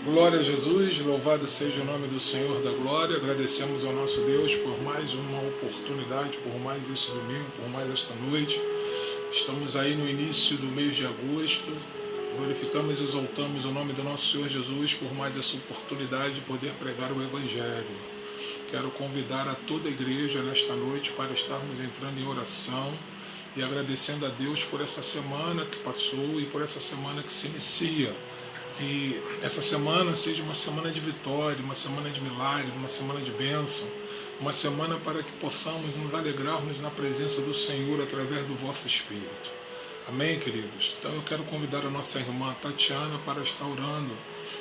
Glória a Jesus, louvado seja o nome do Senhor da glória. Agradecemos ao nosso Deus por mais uma oportunidade, por mais esse domingo, por mais esta noite. Estamos aí no início do mês de agosto. Glorificamos e exaltamos o nome do nosso Senhor Jesus por mais essa oportunidade de poder pregar o Evangelho. Quero convidar a toda a igreja nesta noite para estarmos entrando em oração e agradecendo a Deus por essa semana que passou e por essa semana que se inicia. Que essa semana seja uma semana de vitória, uma semana de milagre, uma semana de bênção, uma semana para que possamos nos alegrarmos na presença do Senhor através do vosso Espírito. Amém, queridos? Então eu quero convidar a nossa irmã Tatiana para estar orando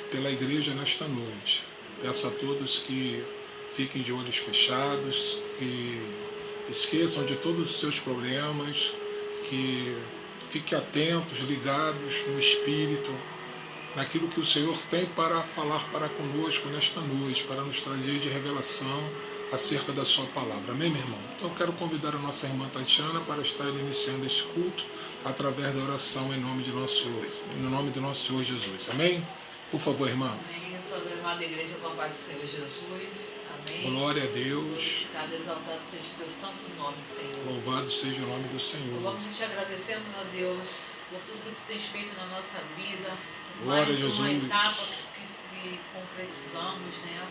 pela igreja nesta noite. Peço a todos que fiquem de olhos fechados, que esqueçam de todos os seus problemas, que fiquem atentos, ligados no Espírito, naquilo que o Senhor tem para falar para conosco nesta noite, para nos trazer de revelação acerca da sua palavra. Amém, meu irmão? Então eu quero convidar a nossa irmã Tatiana para estar iniciando esse culto através da oração em nome de nosso Senhor, no nome do nosso Senhor Jesus. Amém? Por favor, irmã. Amém. Eu sou da irmã da igreja com a paz do Senhor Jesus. Amém. Glória a Deus. Cada exaltado seja o teu santo nome, Senhor. Louvado seja o nome do Senhor. Vamos te agradecemos a Deus por tudo que tu tens feito na nossa vida. Glória mais a Jesus. uma etapa que concretizamos, né?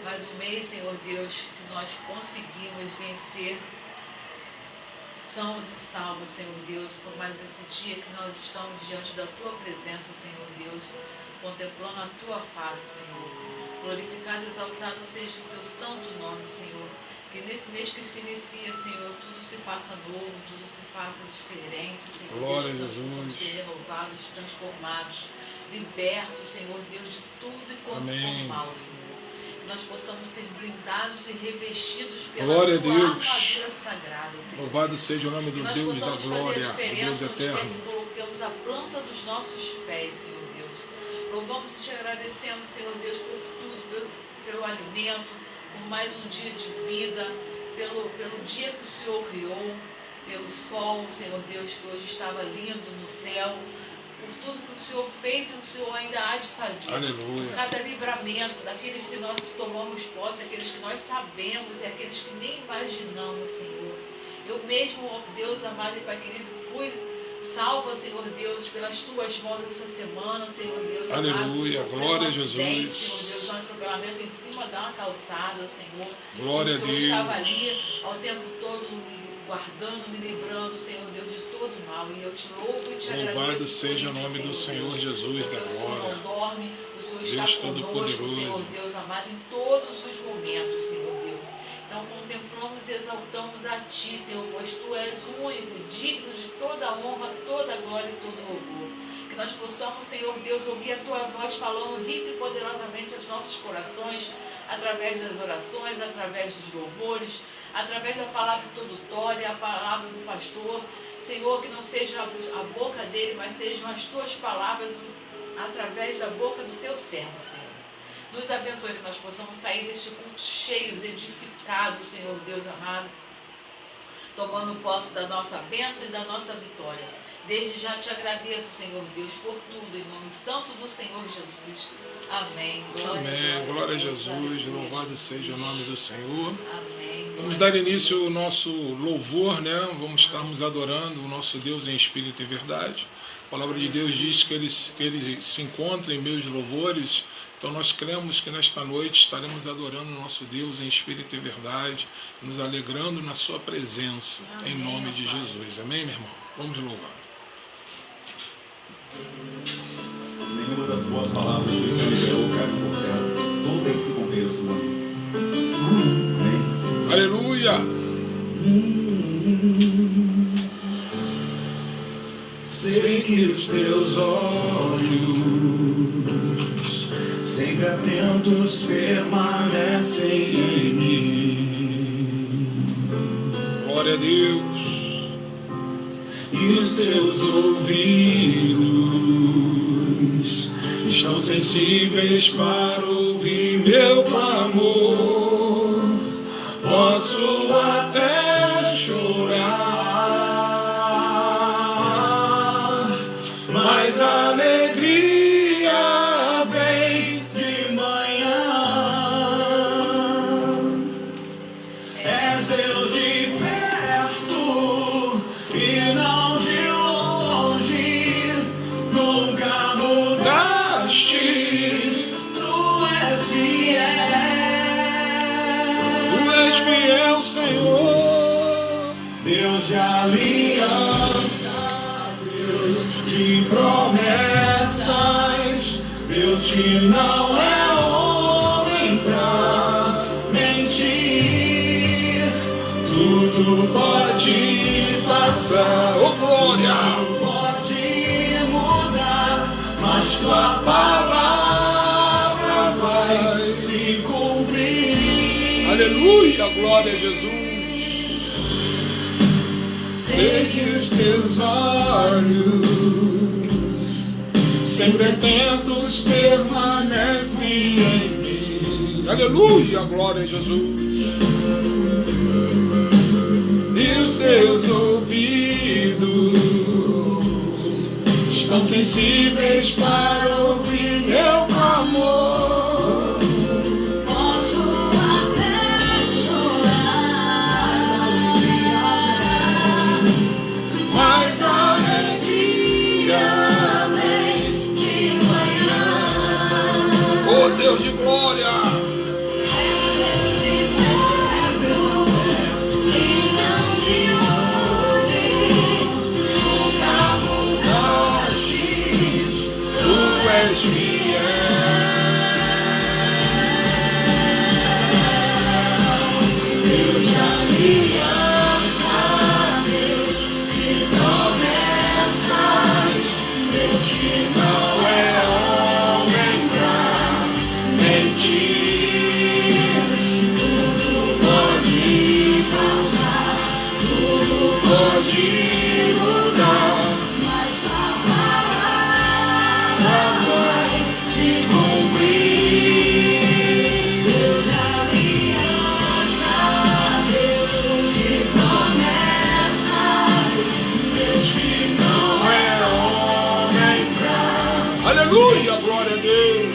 Mais um mês, Senhor Deus, que nós conseguimos vencer sãos e salvos, Senhor Deus, por mais esse dia que nós estamos diante da Tua presença, Senhor Deus, contemplando a Tua face, Senhor. Glorificado e exaltado seja o Teu santo nome, Senhor. Que nesse mês que se inicia, Senhor, tudo se faça novo, tudo se faça diferente, Senhor. Glória Deus, a que nós possamos Jesus. ser renovados, transformados, libertos, Senhor Deus, de tudo e quanto Amém. for mal, Senhor. Que nós possamos ser blindados e revestidos pela Glória a Tua Deus. armadura sagrada, Senhor. Louvado seja o nome Que do nós Deus da possamos fazer glória, a o Deus diferença onde quer eterno. que coloquemos a planta dos nossos pés, Senhor Deus. Louvamos e te agradecemos, Senhor Deus, por tudo, pelo alimento, por mais um dia de vida, pelo dia que o Senhor criou, pelo sol, Senhor Deus, que hoje estava lindo no céu, por tudo que o Senhor fez e o Senhor ainda há de fazer. Aleluia. Por cada livramento, daqueles que nós tomamos posse, aqueles que nós sabemos e aqueles que nem imaginamos, Senhor. Eu mesmo, ó Deus amado e Pai querido, fui salva, Senhor Deus, pelas Tuas mãos essa semana, Senhor Deus. Aleluia. Amado, Glória a acidente, Jesus. Senhor Deus, um atropelamento em cima de uma calçada, Senhor. Glória a O Senhor estava Deus. ali ao tempo todo me guardando, me livrando, Senhor Deus, de todo mal. E eu te louvo e te agradeço. Louvado seja o por isso, nome do Senhor Deus. Jesus Porque da o Senhor glória. não dorme, o Senhor Deus está conosco, Todo-Poderoso. Senhor Deus amado, em todos os momentos, Senhor Deus. Então contemplamos e exaltamos a Ti, Senhor, pois Tu és o único, digno de toda a honra, toda a glória e todo louvor. Que nós possamos, Senhor Deus, ouvir a Tua voz falando rica e poderosamente aos nossos corações, através das orações, através dos louvores, através da palavra introdutória, a palavra do pastor. Senhor, que não seja a boca dele, mas sejam as Tuas palavras através da boca do Teu servo, Senhor. Nos abençoe, que nós possamos sair deste culto cheios, edificados, Senhor Deus amado, tomando posse da nossa bênção e da nossa vitória. Desde já te agradeço, Senhor Deus, por tudo, em nome santo do Senhor Jesus. Amém. Amém. Glória a Jesus. Louvado seja o nome do Senhor. Amém. Vamos dar início ao nosso louvor, né? Vamos estarmos adorando o nosso Deus em espírito e verdade. A palavra de Deus diz que ele se encontra em meus louvores. Então nós cremos que nesta noite estaremos adorando o nosso Deus em espírito e verdade, nos alegrando na sua presença, Amém, em nome de Pai. Jesus. Amém, meu irmão? Vamos louvar. Nenhuma das tuas palavras que o Senhor liberou caiu por terra. Todas se cumpriram, Senhor. Amém. Aleluia! Sei que os teus olhos, sempre atentos, permanecem em mim. Glória a Deus! E os teus ouvidos estão sensíveis para ouvir meu clamor. Posso até chorar, mas a alegria vem Senhor. Deus de aliança, Deus de promessas, Deus que não é homem pra mentir. Tudo pode passar, Oh glória! tudo pode mudar, mas tua palavra vai se cumprir. Aleluia, glória a Jesus. Sei que os teus olhos sempre atentos permanecem em mim. Aleluia, glória a Jesus. E os teus ouvidos estão sensíveis para ouvir meu clamor. Posso até chorar, Mas a alegria vem de manhã. Oh Deus de glória. Deus de vento que não te use, nunca mudaste. tu és fiel. Deus de aliança, Deus de promessas, Deus que não é homem pra Mentir, tudo pode passar, tudo pode mudar, mas a palavra vai se cumprir. Deus de aliança, Deus de promessas, Deus que não é homem pra Aleluia, glória a Deus.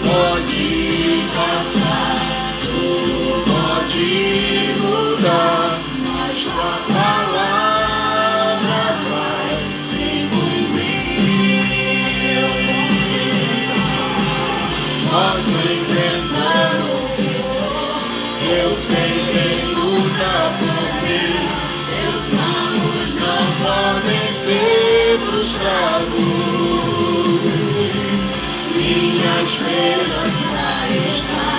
pode passar, tudo pode mudar, mas tua palavra vai se cumprir. Eu posso enfrentar o pior. Eu sei quem luta por mim. seus planos não Podem ser frustrados. Minha esperança está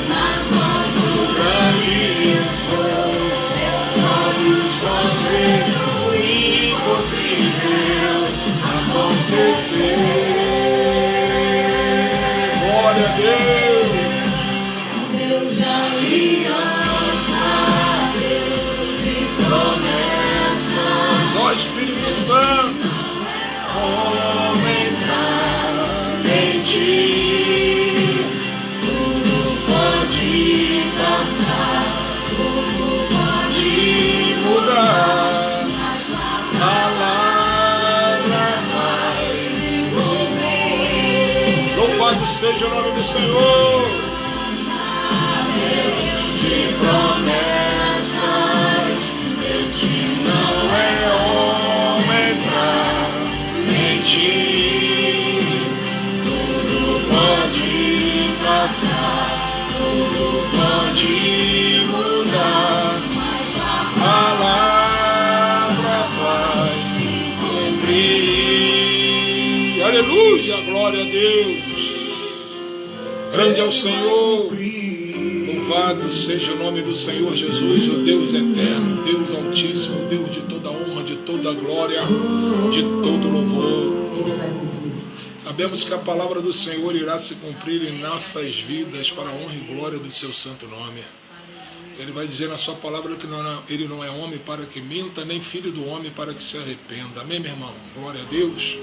nas mãos do grande eu sou. Deus. Olhos vão ver o impossível acontecer. Glória a Deus. Deus de aliança, Deus de promessas, Ó Espírito Santo. Homem pra mentir, tudo pode passar, tudo pode mudar, mas a palavra vai se cumprir. Louvado seja o nome do Senhor. Deus de promessas, Deus que não é homem pra mentir. Tudo pode passar, tudo pode mudar, mas a palavra vai se cumprir. Aleluia, glória a Deus. Grande é o Senhor. Louvado seja o nome do Senhor Jesus, o Deus eterno, Deus altíssimo, Deus de toda honra, de toda glória, de todo louvor. Sabemos que a palavra do Senhor irá se cumprir em nossas vidas para a honra e glória do seu santo nome. Ele vai dizer na sua palavra que ele não é homem para que minta, nem filho do homem para que se arrependa. Amém, meu irmão? Glória a Deus.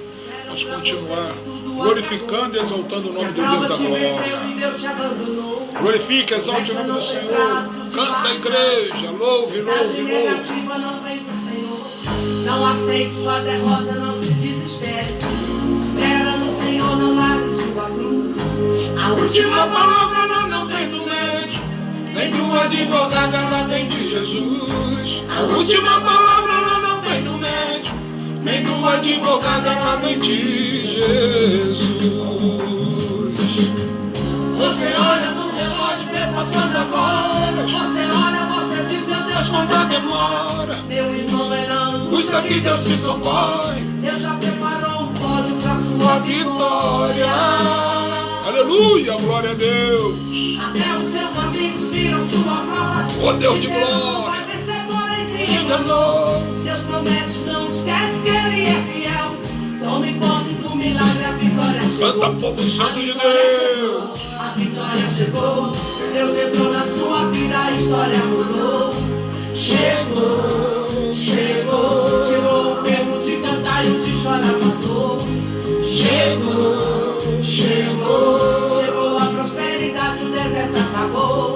Vamos continuar glorificando e exaltando o nome do Deus da glória. Glorifique, exalte o nome do Senhor. Canta a igreja, louve, louve, louve. Não vem do Senhor. Não aceite sua derrota, não se desespere. Espera no Senhor, não largue sua cruz. A última palavra ela não vem do médico, nem do advogado, ela vem de Jesus. A última palavra ela não vem do médico, nem do advogado, ela vem de Jesus. Você olha no relógio, vê passando as horas, mexe. Você ora, você diz, meu Deus, Mas quanta demora. Meu irmão, é na angústia Custa que Deus te socorre. Deus já preparou um pódio pra Sua sua vitória. vitória. Aleluia, glória a Deus. Até os seus amigos viram sua prova. Ó Deus de Disseram, não glória. vai vencer, porém se Enganou. Deus promete, não esquece que Ele é fiel. Tome posse do milagre, a vitória chegou. Canta, povo santo de A vitória Deus. chegou, a vitória chegou. Deus entrou na sua vida, a história mudou. Chegou, chegou, chegou o tempo de cantar e o de chorar passou. Chegou, chegou, chegou a prosperidade, o deserto acabou.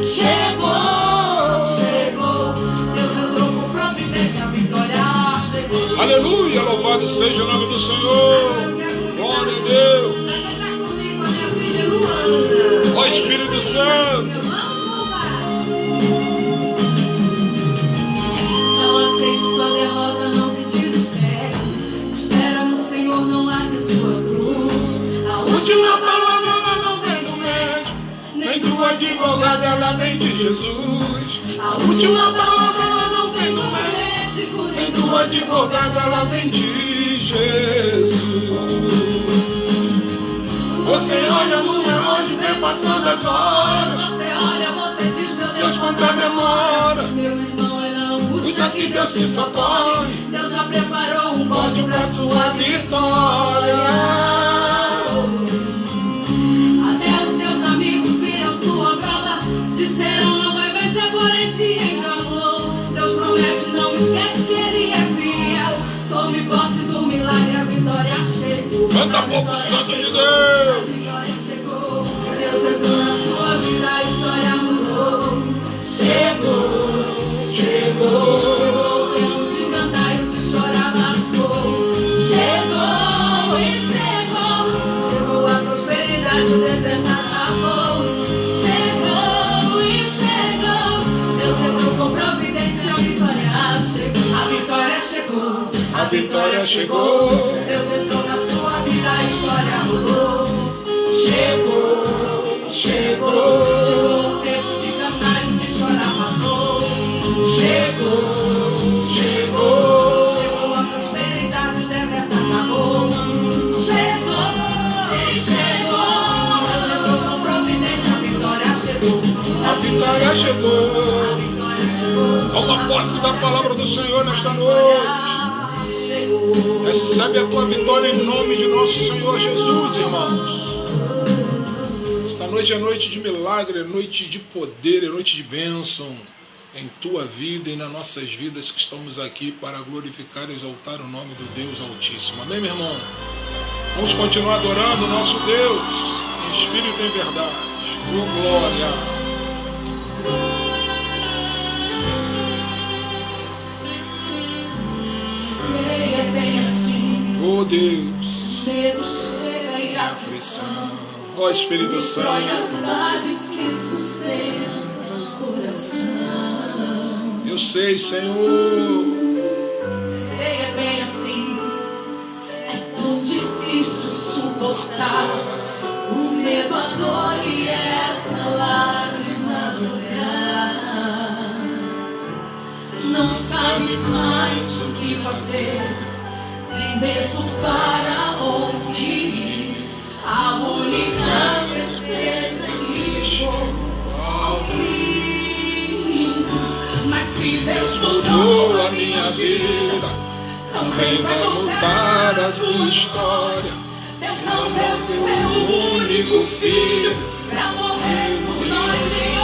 Chegou, chegou, Deus entrou com providência, a vitória chegou. Aleluia, louvado seja o nome do Senhor. Glória a Deus. Ó Espírito Santo. Não aceite sua derrota, não se desespere. Espera no Senhor, não largue sua cruz. A Última palavra ela não vem do médico, nem do advogado, ela vem de Jesus. A última palavra ela não vem do médico, nem do advogado, ela vem de Jesus. Você olha no relógio, vem passando as horas. Você olha, você diz, meu Deus, Deus, quanta demora. meu irmão, é na angústia Custa que Deus te socorre. Deus já preparou um Pode pódio pra pra sua sua vitória. Até os seus amigos viram sua prova. Disseram, não vai vencer, porém se enganou. Deus promete, não esquece que Ele é fiel. Tome posse do milagre, a vitória chegou. Canta, povo santo de Deus. A vitória chegou. Deus entrou na sua vida, a história mudou. Chegou, chegou, chegou o tempo de cantar e o de chorar passou. Chegou e chegou, chegou a prosperidade, o deserto acabou. Chegou e chegou, Deus entrou com providência, a vitória chegou. A vitória chegou, A vitória chegou. Deus entrou na sua vida, a história mudou. Chegou, chegou, chegou o tempo de cantar e de chorar passou. Chegou, chegou, chegou a prosperidade, o deserto acabou. Chegou, chegou, Deus entrou com providência, a vitória chegou. A vitória chegou. A vitória chegou. Toma posse da palavra do Senhor nesta noite. Chegou. Recebe a tua vitória em nome de nosso Senhor Jesus, irmãos. Esta noite é noite de milagre, é noite de poder, é noite de bênção em tua vida e nas nossas vidas que estamos aqui para glorificar e exaltar o nome do Deus Altíssimo. Amém, meu irmão? Vamos continuar adorando o nosso Deus em espírito e em verdade. Oh, glória! É bem assim, Oh Deus, medo chega e aflição. Ó Espírito destrói as Santo, bases que sustentam o coração. eu sei, Senhor, Sei, é bem assim, é tão difícil suportar o medo, a dor e essa lágrima no olhar. Não sabes mais o que fazer, nem mesmo para onde ir. A única certeza que chegou ao fim. Mas se Deus mudou a minha vida, também vai mudar a sua história. Deus não deu seu único filho pra morrer por nós e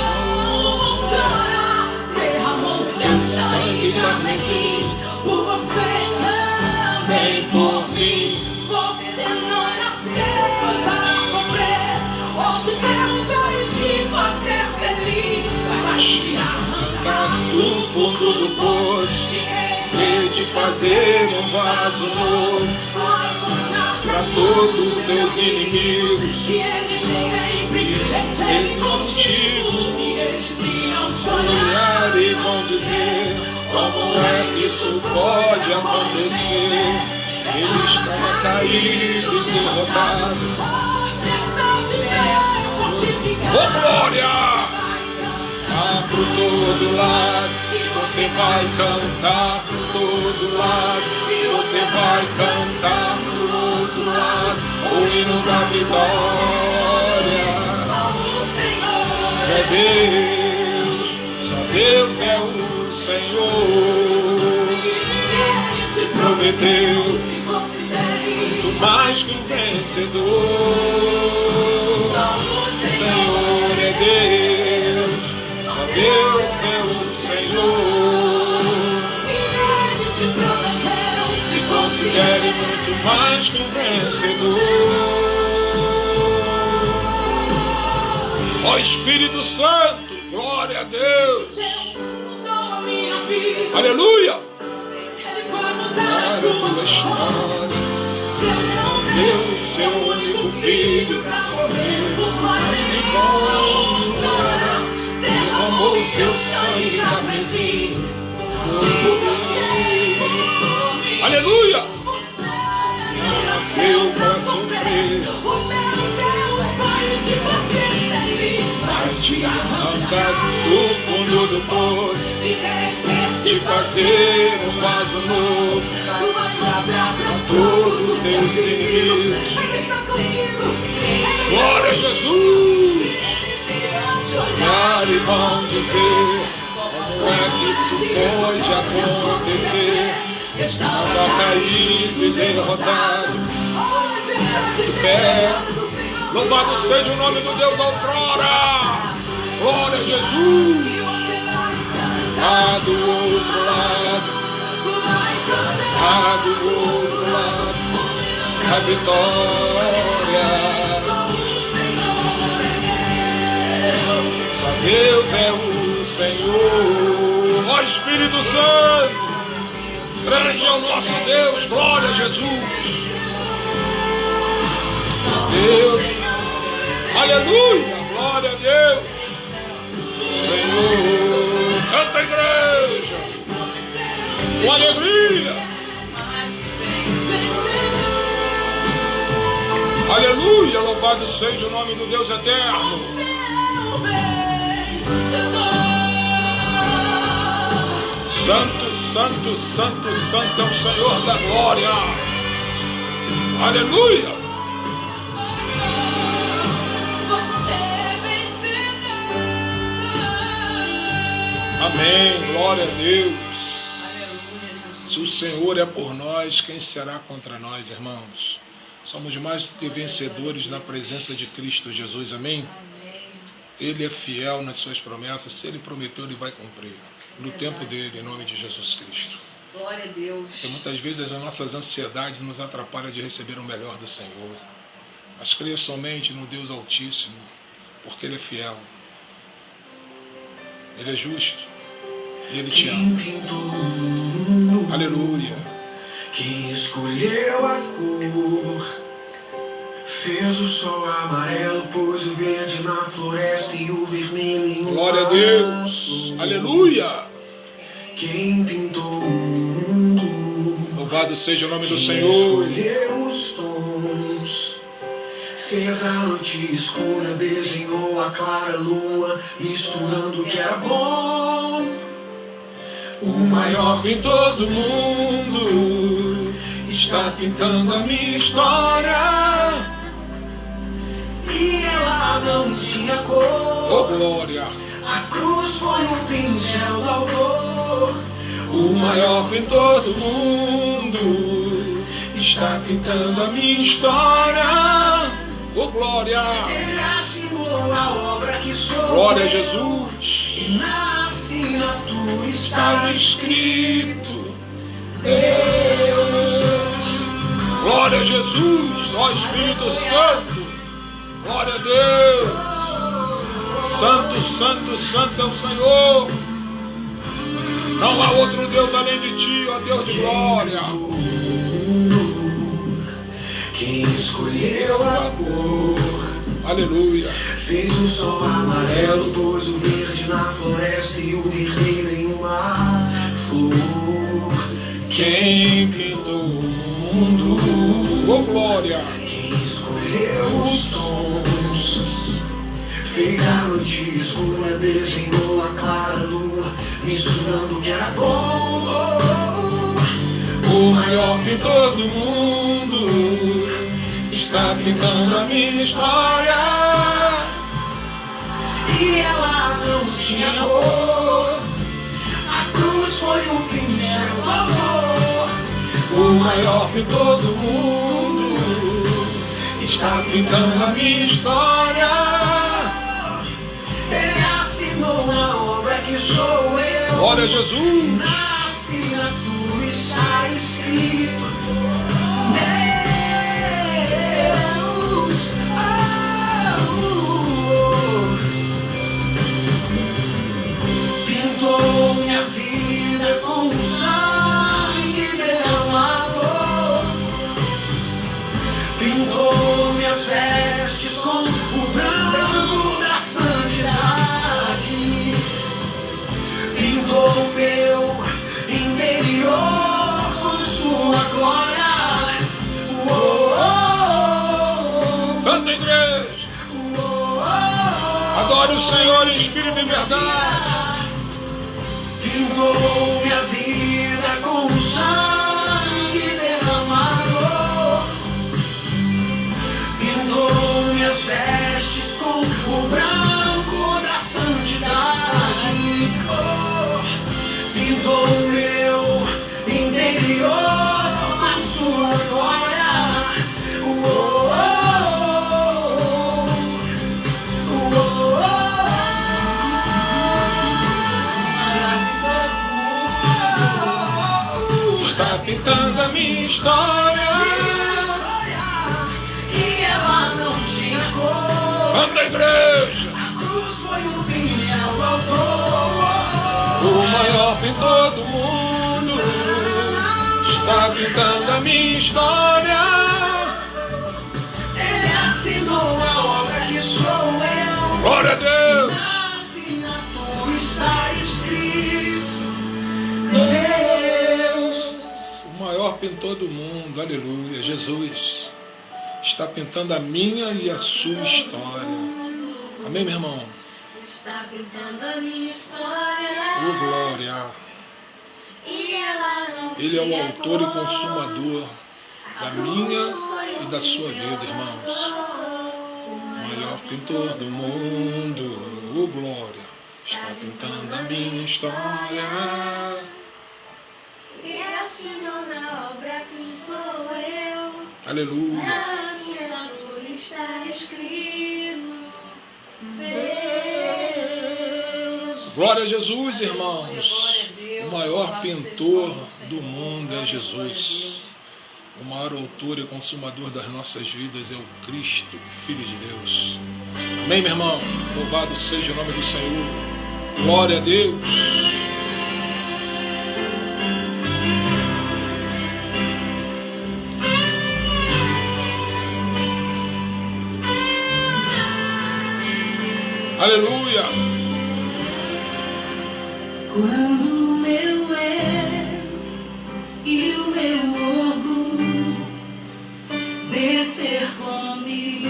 outrora. Derramou seu sangue carmesim por você também por mim. Você não nasceu para sofrer. Hoje Deus vai te fazer feliz. Vai te arrancar Do fundo do poço e te fazer um vaso novo para todos os teus inimigos. que eles sempre esteve contigo. E eles iam Olhar e vão dizer como é que isso pode acontecer. Ele estava caído e derrotado. Hoje estão de pé, fortificados. Oh glória! por todo lado, e você vai cantar por todo lado, e você vai cantar por outro lado, o hino da vitória. É Deus, só Deus é o Senhor. Prometeu muito mais que um vencedor. Senhor é Deus, só Deus é o Senhor. Se considere muito mais que um vencedor. Ó Espírito Santo, glória a Deus. Aleluia. Para a tua história, deu seu único filho para morrer por nós em conta, derramou seu sangue carmesim por você. Aleluia! Ele nasceu para sofrer, vai te arrancar do fundo do poço, te fazer um vaso novo a todos os teus inimigos. Glória a Jesus! Olhar e vão dizer como é que isso pode acontecer. Estava caído e derrotado, de pé. Louvado seja o nome do Deus da outrora. Glória a Jesus. Lá do outro lado, lá do outro lado, a vitória. Só Deus é o Senhor. Ó Espírito Santo, grande é o nosso Deus, glória a Jesus. Só Deus, aleluia, glória a Deus. Senhor, canta a igreja com alegria. Aleluia, louvado seja o nome do Deus eterno. Santo, santo, santo, santo é o Senhor da glória. Aleluia. Amém, glória a Deus. Se o Senhor é por nós, quem será contra nós, irmãos? Somos mais do que vencedores na presença de Cristo Jesus, amém? Ele é fiel nas suas promessas, se Ele prometeu, Ele vai cumprir. No tempo dele, em nome de Jesus Cristo. Glória a Deus. Porque muitas vezes as nossas ansiedades nos atrapalham de receber o melhor do Senhor. Mas creia somente no Deus Altíssimo, porque Ele é fiel. Ele é justo. E Ele te ama. Aleluia. Quem escolheu a cor, fez o sol amarelo, pôs o verde na floresta e o vermelho em um glória a Deus. Aleluia. Quem pintou o mundo, louvado seja o nome do Senhor. Escolheu os tons, fez a noite escura, desenhou a clara lua, misturando o que era bom. O maior pintor do mundo está pintando a minha história. E ela não tinha cor. Oh, glória. A cruz foi um pincel do autor. O maior pintor do mundo está pintando a minha história. Oh, glória. Ele assinou a obra que sou. Glória a Jesus. E na assinatura Estava escrito Deus. Glória a Jesus, ó Espírito Santo. Glória a Deus. Santo, santo, santo é o Senhor. Não há outro Deus além de ti, ó Deus de glória. Quem escolheu a cor, aleluia. Fez o sol amarelo, pôs o verde na floresta e o vermelho em uma flor. Quem pintou o mundo, oh glória. Quem escolheu os tons, fez a noite escura, desenhou a clara misturando o que era bom. O maior pintor do mundo está pintando a minha história. E ela não tinha cor, a cruz foi um pincel do amor. O maior pintor do mundo está pintando a minha história. Ele assinou a obra que sou eu. Glória a Jesus. Na assinatura está escrito: Deus. Pintou minha vida com sangue derramado. Pintou minhas vestes com o branco da santidade. Pintou meu interior com sua glória. Canta, igreja. Adore o Senhor em espírito e verdade. Pintou minha vida com sangue derramado. Pintou minhas vestes com o branco da santidade. Pintou meu interior com sua glória. Está pintando a minha história. E ela não tinha cor. Canta, a igreja. A cruz foi um pincel do autor. O maior pintor do mundo está pintando a minha história. Ele assinou a obra que sou eu. Glória a Deus. Na assinatura está escrito: Deus. O maior pintor do mundo, aleluia, Jesus, está pintando a minha e a sua história. Amém, meu irmão? Está pintando a minha história. Oh, glória. E ela não Ele é o tinha autor e cor. consumador da minha e da sua vida, irmãos. O maior pintor do mundo, oh, glória, está pintando a minha história. E assinou na obra que sou eu. Aleluia. Na assinatura está escrito: Deus. Glória a Jesus, irmãos. O maior pintor do mundo é Jesus. O maior autor e consumador das nossas vidas é o Cristo, Filho de Deus. Amém, meu irmão? Louvado seja o nome do Senhor. Glória a Deus. Aleluia. Quando o meu e o meu orgulho descer comigo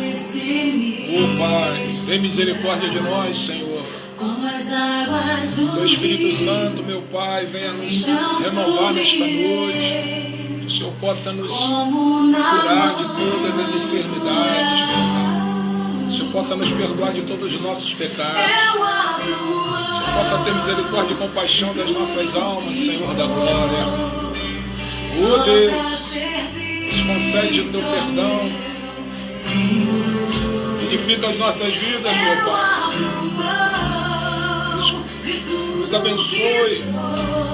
e se me Ô Pai, tem misericórdia de nós, Senhor. com as águas do Teu Espírito rio, Santo, meu Pai, venha nos então renovar nesta noite. subirei Que o Senhor possa nos como na curar de mão todas as enfermidades, meu Pai. Que o Senhor possa nos perdoar de todos os nossos pecados. eu abro Possa ter misericórdia e compaixão das nossas almas, Senhor da glória. Ó Deus, nos concede o teu perdão. Edifica as nossas vidas, meu Pai. Nos abençoe.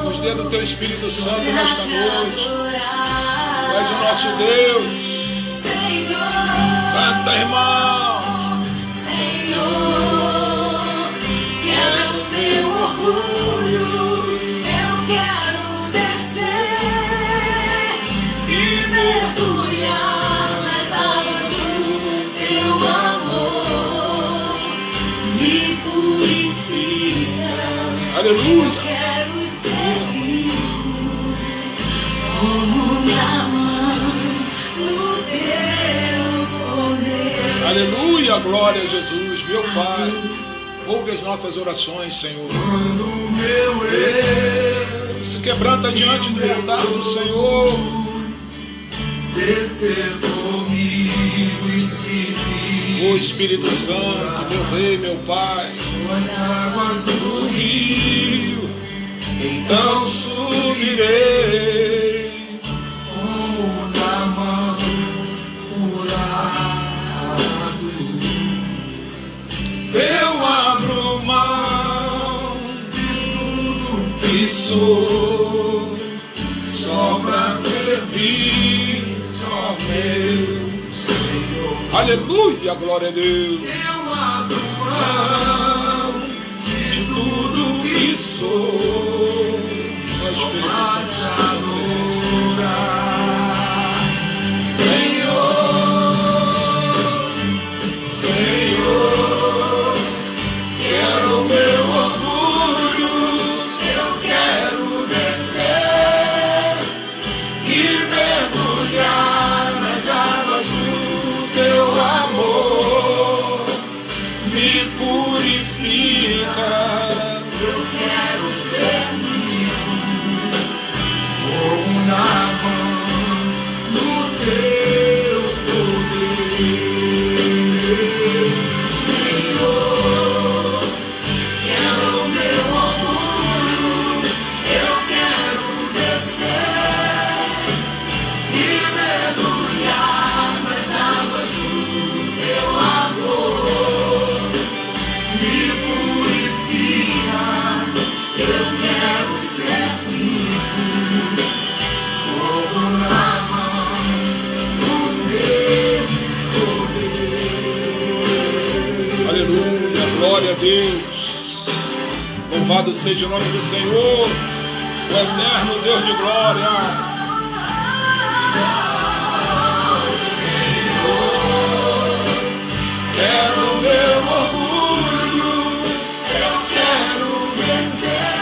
Nos dê do teu Espírito Santo nesta noite. Tu és o nosso Deus. Canta, irmão. Quebra o meu orgulho, eu quero descer e mergulhar nas águas do teu amor. Me purifica, Aleluia. eu quero ser vivo como na mão do teu poder. Aleluia, glória a Jesus, meu Pai. Ouve as nossas orações, Senhor. Quando meu eu Se quebranta diante do altar do Senhor. descer comigo e se Ô Espírito Santo, meu Rei, meu Pai, as águas do rio, então subirei. como na mão furado, Eu abro mão de tudo que sou, só pra servir, só meu Senhor. Aleluia, glória a Deus. eu abro mão De tudo que sou, ó Espírito Santo, sinta a tua presença. Senhor, quero meu orgulho, eu quero descer e mergulhar nas águas do teu amor, me purifica. Eu quero ser como na mão do teu poder. Senhor, quero meu orgulho, eu quero descer e mergulhar nas águas do teu amor, me purifica. Eu quero ser limpo, como na mão do teu poder. Aleluia, glória a Deus. Louvado seja o nome do Senhor, o eterno Deus de glória. Quero meu orgulho, eu quero descer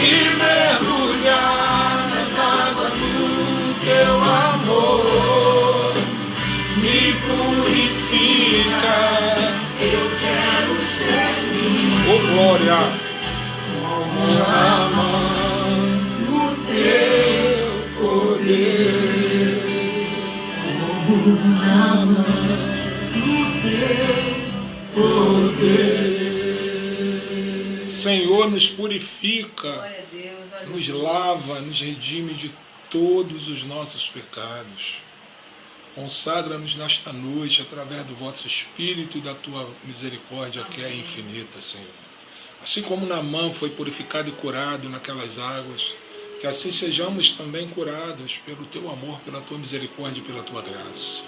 e mergulhar nas águas do teu amor, me purifica. Eu quero ser limpo, Ô glória, como na mão do teu poder, como na mão do teu poder. Senhor, nos purifica, Glória a Deus, aleluia. nos lava, nos redime de todos os nossos pecados. Consagra-nos nesta noite através do vosso Espírito e da tua misericórdia que é infinita, Senhor. Assim como Naamã foi purificado e curado naquelas águas, que assim sejamos também curados pelo teu amor, pela tua misericórdia e pela tua graça.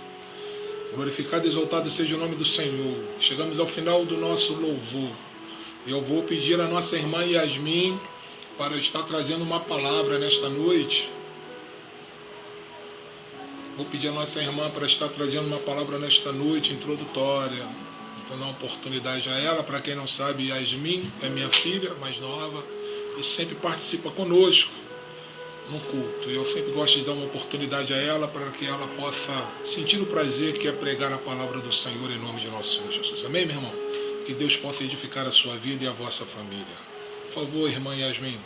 Glorificado e exaltado seja o nome do Senhor. Chegamos ao final do nosso louvor. Eu vou pedir à nossa irmã Yasmin para estar trazendo uma palavra nesta noite. Vou pedir à nossa irmã para estar trazendo uma palavra nesta noite introdutória. Vou dar uma oportunidade a ela. Para quem não sabe, Yasmin é minha filha mais nova e sempre participa conosco no culto. Eu sempre gosto de dar uma oportunidade a ela para que ela possa sentir o prazer que é pregar a palavra do Senhor em nome de nosso Senhor Jesus. Amém, meu irmão? Que Deus possa edificar a sua vida e a vossa família. Por favor, irmã Yasmin.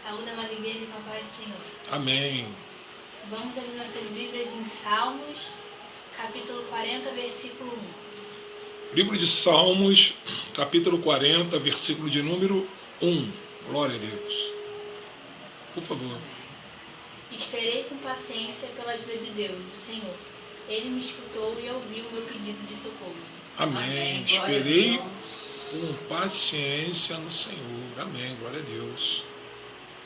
Saúde a mãe igreja e papai do Senhor. Amém. Vamos abrir nossas Bíblias em Salmos, capítulo 40, versículo 1. Livro de Salmos, capítulo 40, versículo de número 1. Glória a Deus. Por favor. Esperei com paciência pela ajuda de Deus, o Senhor. Ele me escutou e ouviu o meu pedido de socorro. Amém. Amém. Glória a Esperei Deus. com paciência no Senhor. Amém. Glória a Deus.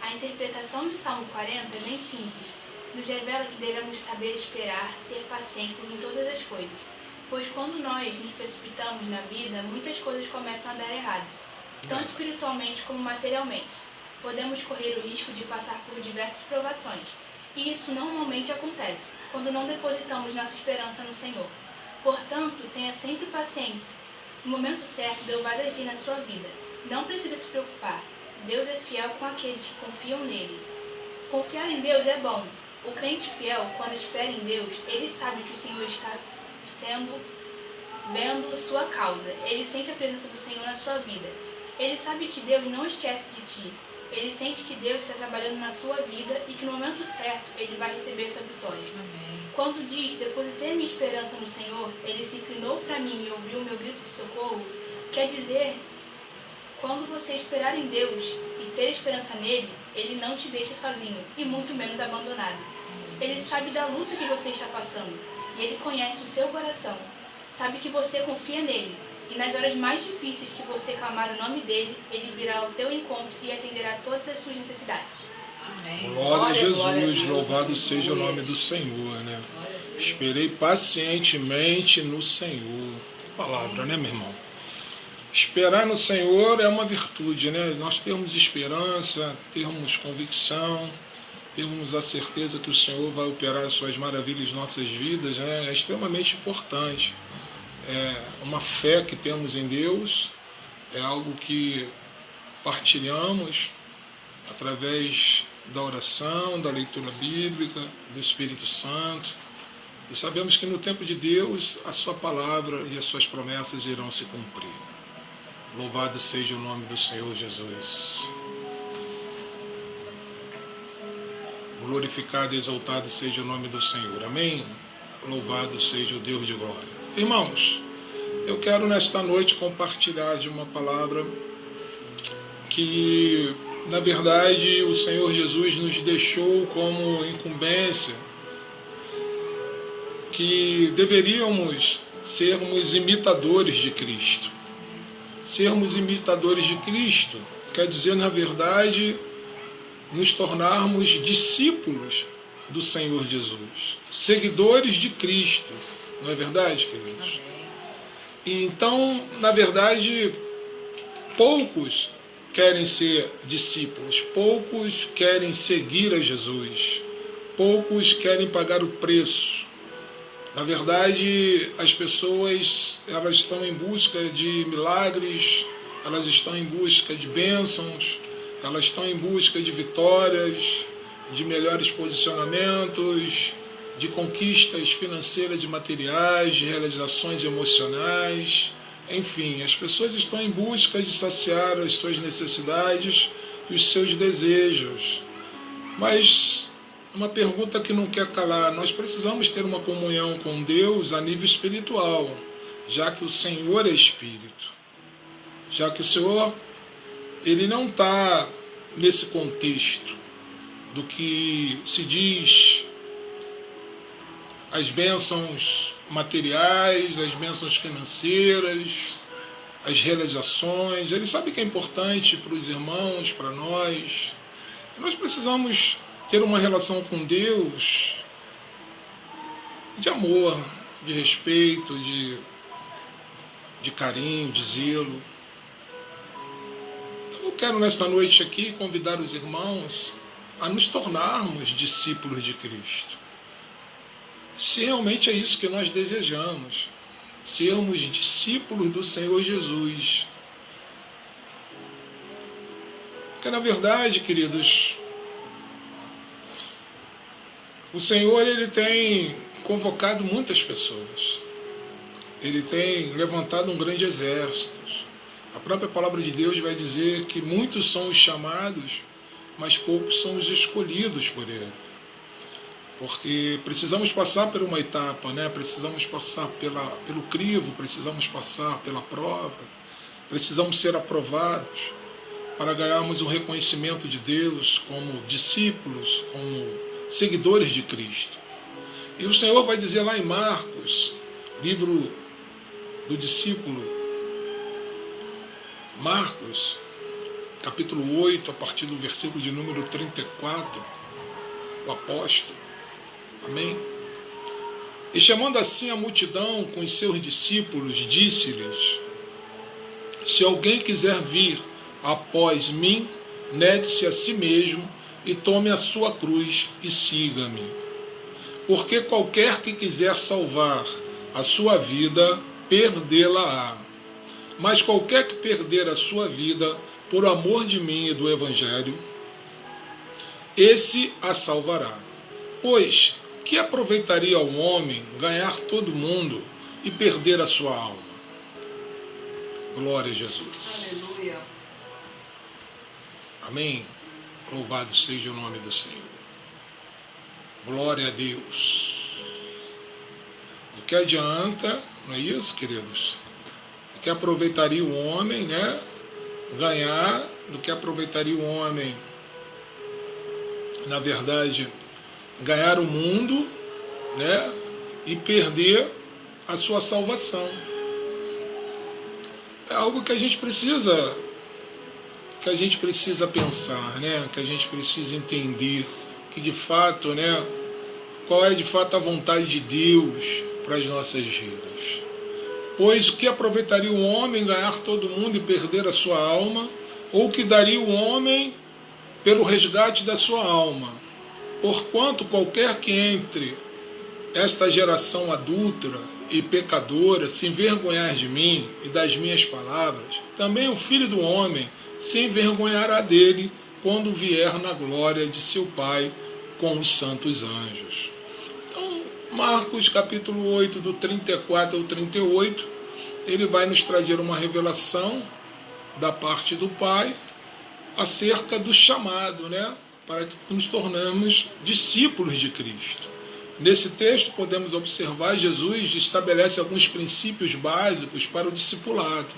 A interpretação de Salmo 40 é bem simples. Nos revela que devemos saber esperar, ter paciência em todas as coisas. Pois quando nós nos precipitamos na vida, muitas coisas começam a dar errado, tanto espiritualmente como materialmente. Podemos correr o risco de passar por diversas provações. E isso normalmente acontece, quando não depositamos nossa esperança no Senhor. Portanto, tenha sempre paciência. No momento certo, Deus vai agir na sua vida. Não precisa se preocupar. Deus é fiel com aqueles que confiam nele. Confiar em Deus é bom. O crente fiel, quando espera em Deus, ele sabe que o Senhor está sendo vendo sua causa. Ele sente a presença do Senhor na sua vida. Ele sabe que Deus não esquece de ti. Ele sente que Deus está trabalhando na sua vida e que no momento certo Ele vai receber sua vitória. Amém. Quando diz, depositei minha esperança no Senhor, Ele se inclinou para mim e ouviu o meu grito de socorro, quer dizer, quando você esperar em Deus e ter esperança nele, Ele não te deixa sozinho e muito menos abandonado. Ele sabe da luta que você está passando e Ele conhece o seu coração. Sabe que você confia nele. E nas horas mais difíceis que você clamar o nome dele, Ele virá ao teu encontro e atenderá todas as suas necessidades. Amém. Glória a Jesus, glória a Deus, louvado seja o aleluia. nome do Senhor, né? Glória a Deus. Esperei pacientemente no Senhor. Palavra, né, meu irmão? Esperar no Senhor é uma virtude, né? Nós termos esperança, termos convicção, termos a certeza que o Senhor vai operar as suas maravilhas em nossas vidas, né? É extremamente importante. É uma fé que temos em Deus, é algo que partilhamos através da oração, da leitura bíblica, do Espírito Santo. E sabemos que no tempo de Deus a sua palavra e as suas promessas irão se cumprir. Louvado seja o nome do Senhor Jesus. Glorificado e exaltado seja o nome do Senhor. Amém? Louvado seja o Deus de glória. Irmãos, eu quero nesta noite compartilhar de uma palavra que, na verdade, o Senhor Jesus nos deixou como incumbência, que deveríamos sermos imitadores de Cristo. Sermos imitadores de Cristo quer dizer, na verdade, nos tornarmos discípulos do Senhor Jesus, seguidores de Cristo. Não é verdade, queridos? E então, na verdade, poucos querem ser discípulos, poucos querem seguir a Jesus, poucos querem pagar o preço. Na verdade, as pessoas, elas estão em busca de milagres, elas estão em busca de bênçãos, elas estão em busca de vitórias, de melhores posicionamentos, de conquistas financeiras e materiais, de realizações emocionais. Enfim, as pessoas estão em busca de saciar as suas necessidades e os seus desejos. Mas uma pergunta que não quer calar: nós precisamos ter uma comunhão com Deus a nível espiritual, já que o Senhor é Espírito. Já que o Senhor, Ele não está nesse contexto do que se diz as bênçãos materiais, as bênçãos financeiras, as realizações. Ele sabe que é importante para os irmãos, para nós. Nós precisamos ter uma relação com Deus de amor, de respeito, de carinho, de zelo. Eu quero nesta noite aqui convidar os irmãos a nos tornarmos discípulos de Cristo. Se realmente é isso que nós desejamos, sermos discípulos do Senhor Jesus. Porque na verdade, queridos, o Senhor, Ele tem convocado muitas pessoas. Ele tem levantado um grande exército. A própria palavra de Deus vai dizer que muitos são os chamados, mas poucos são os escolhidos por Ele. Porque precisamos passar por uma etapa, né? Precisamos passar pelo crivo, precisamos passar pela prova, precisamos ser aprovados para ganharmos o reconhecimento de Deus como discípulos, como seguidores de Cristo. E o Senhor vai dizer lá em Marcos, livro do discípulo Marcos, capítulo 8, a partir do versículo de número 34, o apóstolo, amém? E chamando assim a multidão com os seus discípulos, disse-lhes: se alguém quiser vir após mim, negue-se a si mesmo e tome a sua cruz e siga-me. Porque qualquer que quiser salvar a sua vida, perdê-la-á. Mas qualquer que perder a sua vida por amor de mim e do Evangelho, esse a salvará. Pois que aproveitaria ao homem ganhar todo o mundo e perder a sua alma. Glória a Jesus. Aleluia. Amém. Louvado seja o nome do Senhor. Glória a Deus. Do que adianta, não é isso, queridos? Do que aproveitaria o homem, né? Ganhar, do que aproveitaria o homem, na verdade, ganhar o mundo, né? E perder a sua salvação. É algo que a gente precisa pensar, né? Que a gente precisa entender que de fato, né? Qual é de fato a vontade de Deus para as nossas vidas. Pois que aproveitaria o homem ganhar todo mundo e perder a sua alma, ou que daria o homem pelo resgate da sua alma? Porquanto qualquer que entre esta geração adúltera e pecadora se envergonhar de mim e das minhas palavras, também o Filho do Homem se envergonhará dele quando vier na glória de seu Pai com os santos anjos. Então, Marcos capítulo 8, do 34 ao 38, ele vai nos trazer uma revelação da parte do Pai acerca do chamado, né, para que nos tornamos discípulos de Cristo. Nesse texto podemos observar Jesus estabelece alguns princípios básicos para o discipulado.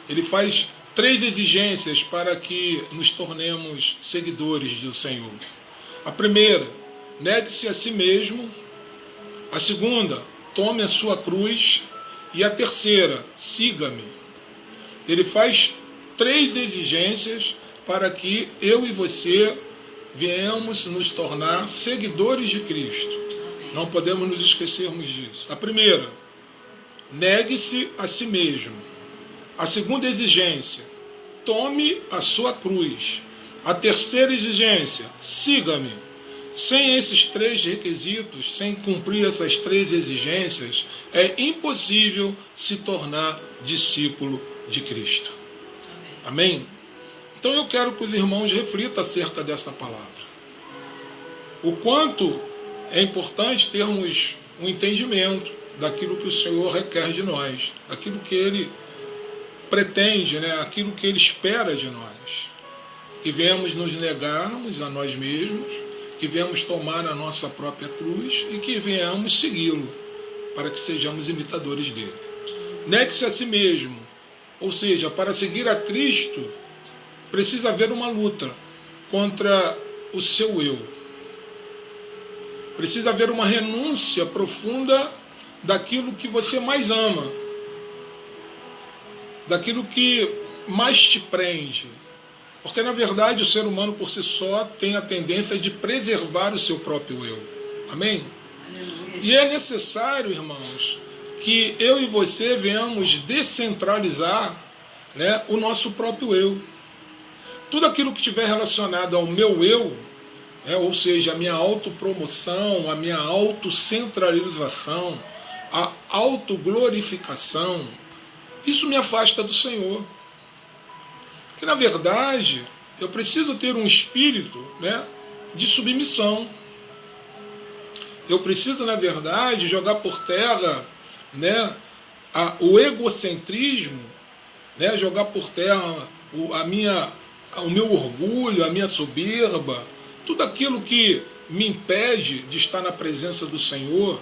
Ele faz 3 exigências para que nos tornemos seguidores do Senhor. A primeira, negue-se a si mesmo. A segunda, tome a sua cruz. E a terceira, siga-me. Ele faz 3 exigências para que eu e você venhamos nos tornar seguidores de Cristo. Não podemos nos esquecermos disso. A primeira, negue-se a si mesmo. A segunda exigência, tome a sua cruz. A terceira exigência, siga-me. Sem esses 3 requisitos, sem cumprir essas 3 exigências, é impossível se tornar discípulo de Cristo. Amém? Então eu quero que os irmãos reflitam acerca desta palavra. O quanto é importante termos um entendimento daquilo que o Senhor requer de nós, daquilo que Ele pretende, né? Aquilo que Ele espera de nós. Que venhamos nos negarmos a nós mesmos, que venhamos tomar a nossa própria cruz e que venhamos segui-lo, para que sejamos imitadores dele. Negue-se a si mesmo, ou seja, para seguir a Cristo, precisa haver uma luta contra o seu eu. Precisa haver uma renúncia profunda daquilo que você mais ama, daquilo que mais te prende. Porque, na verdade, o ser humano por si só tem a tendência de preservar o seu próprio eu. Amém? Aleluia. E é necessário, irmãos, que eu e você venhamos descentralizar, né, o nosso próprio eu. Tudo aquilo que estiver relacionado ao meu eu, ou seja, a minha autopromoção, a minha autocentralização, a autoglorificação, isso me afasta do Senhor. Porque, na verdade, eu preciso ter um espírito, né, de submissão. Eu preciso, na verdade, jogar por terra, né, o egocentrismo, né, jogar por terra o meu orgulho, a minha soberba, tudo aquilo que me impede de estar na presença do Senhor,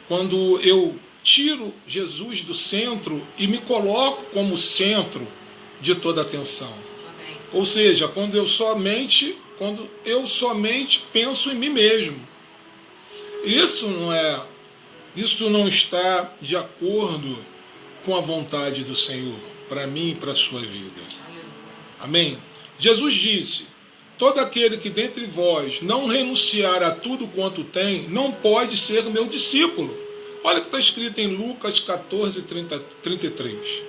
quando eu tiro Jesus do centro e me coloco como centro de toda a atenção. Amém. Ou seja, quando eu somente penso em mim mesmo. Isso não está de acordo com a vontade do Senhor para mim e para a sua vida. Amém? Jesus disse: todo aquele que dentre vós não renunciar a tudo quanto tem, não pode ser meu discípulo. Olha o que está escrito em Lucas 14, 33.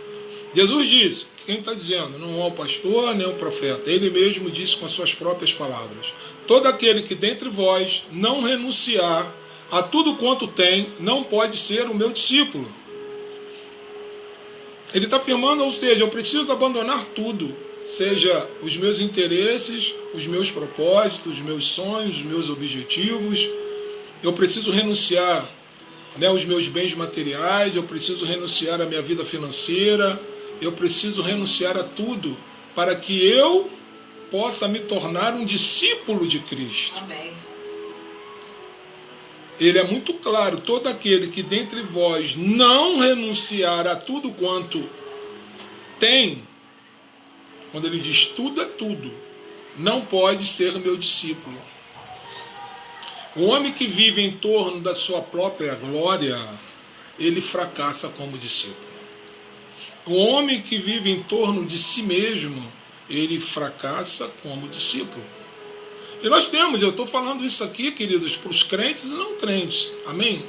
Jesus disse, quem está dizendo? Não é o pastor, nem o profeta. Ele mesmo disse com as suas próprias palavras: todo aquele que dentre vós não renunciar a tudo quanto tem, não pode ser o meu discípulo. Ele está afirmando, ou seja, eu preciso abandonar tudo, seja os meus interesses, os meus propósitos, os meus sonhos, os meus objetivos. Eu preciso renunciar né, os meus bens materiais, eu preciso renunciar à minha vida financeira, eu preciso renunciar a tudo para que eu possa me tornar um discípulo de Cristo. Amém. Ele é muito claro: todo aquele que dentre vós não renunciar a tudo quanto tem, quando ele diz tudo é tudo, não pode ser meu discípulo. O homem que vive em torno da sua própria glória, ele fracassa como discípulo. O homem que vive em torno de si mesmo, ele fracassa como discípulo. E nós temos, eu estou falando isso aqui, queridos, para os crentes e não crentes, amém?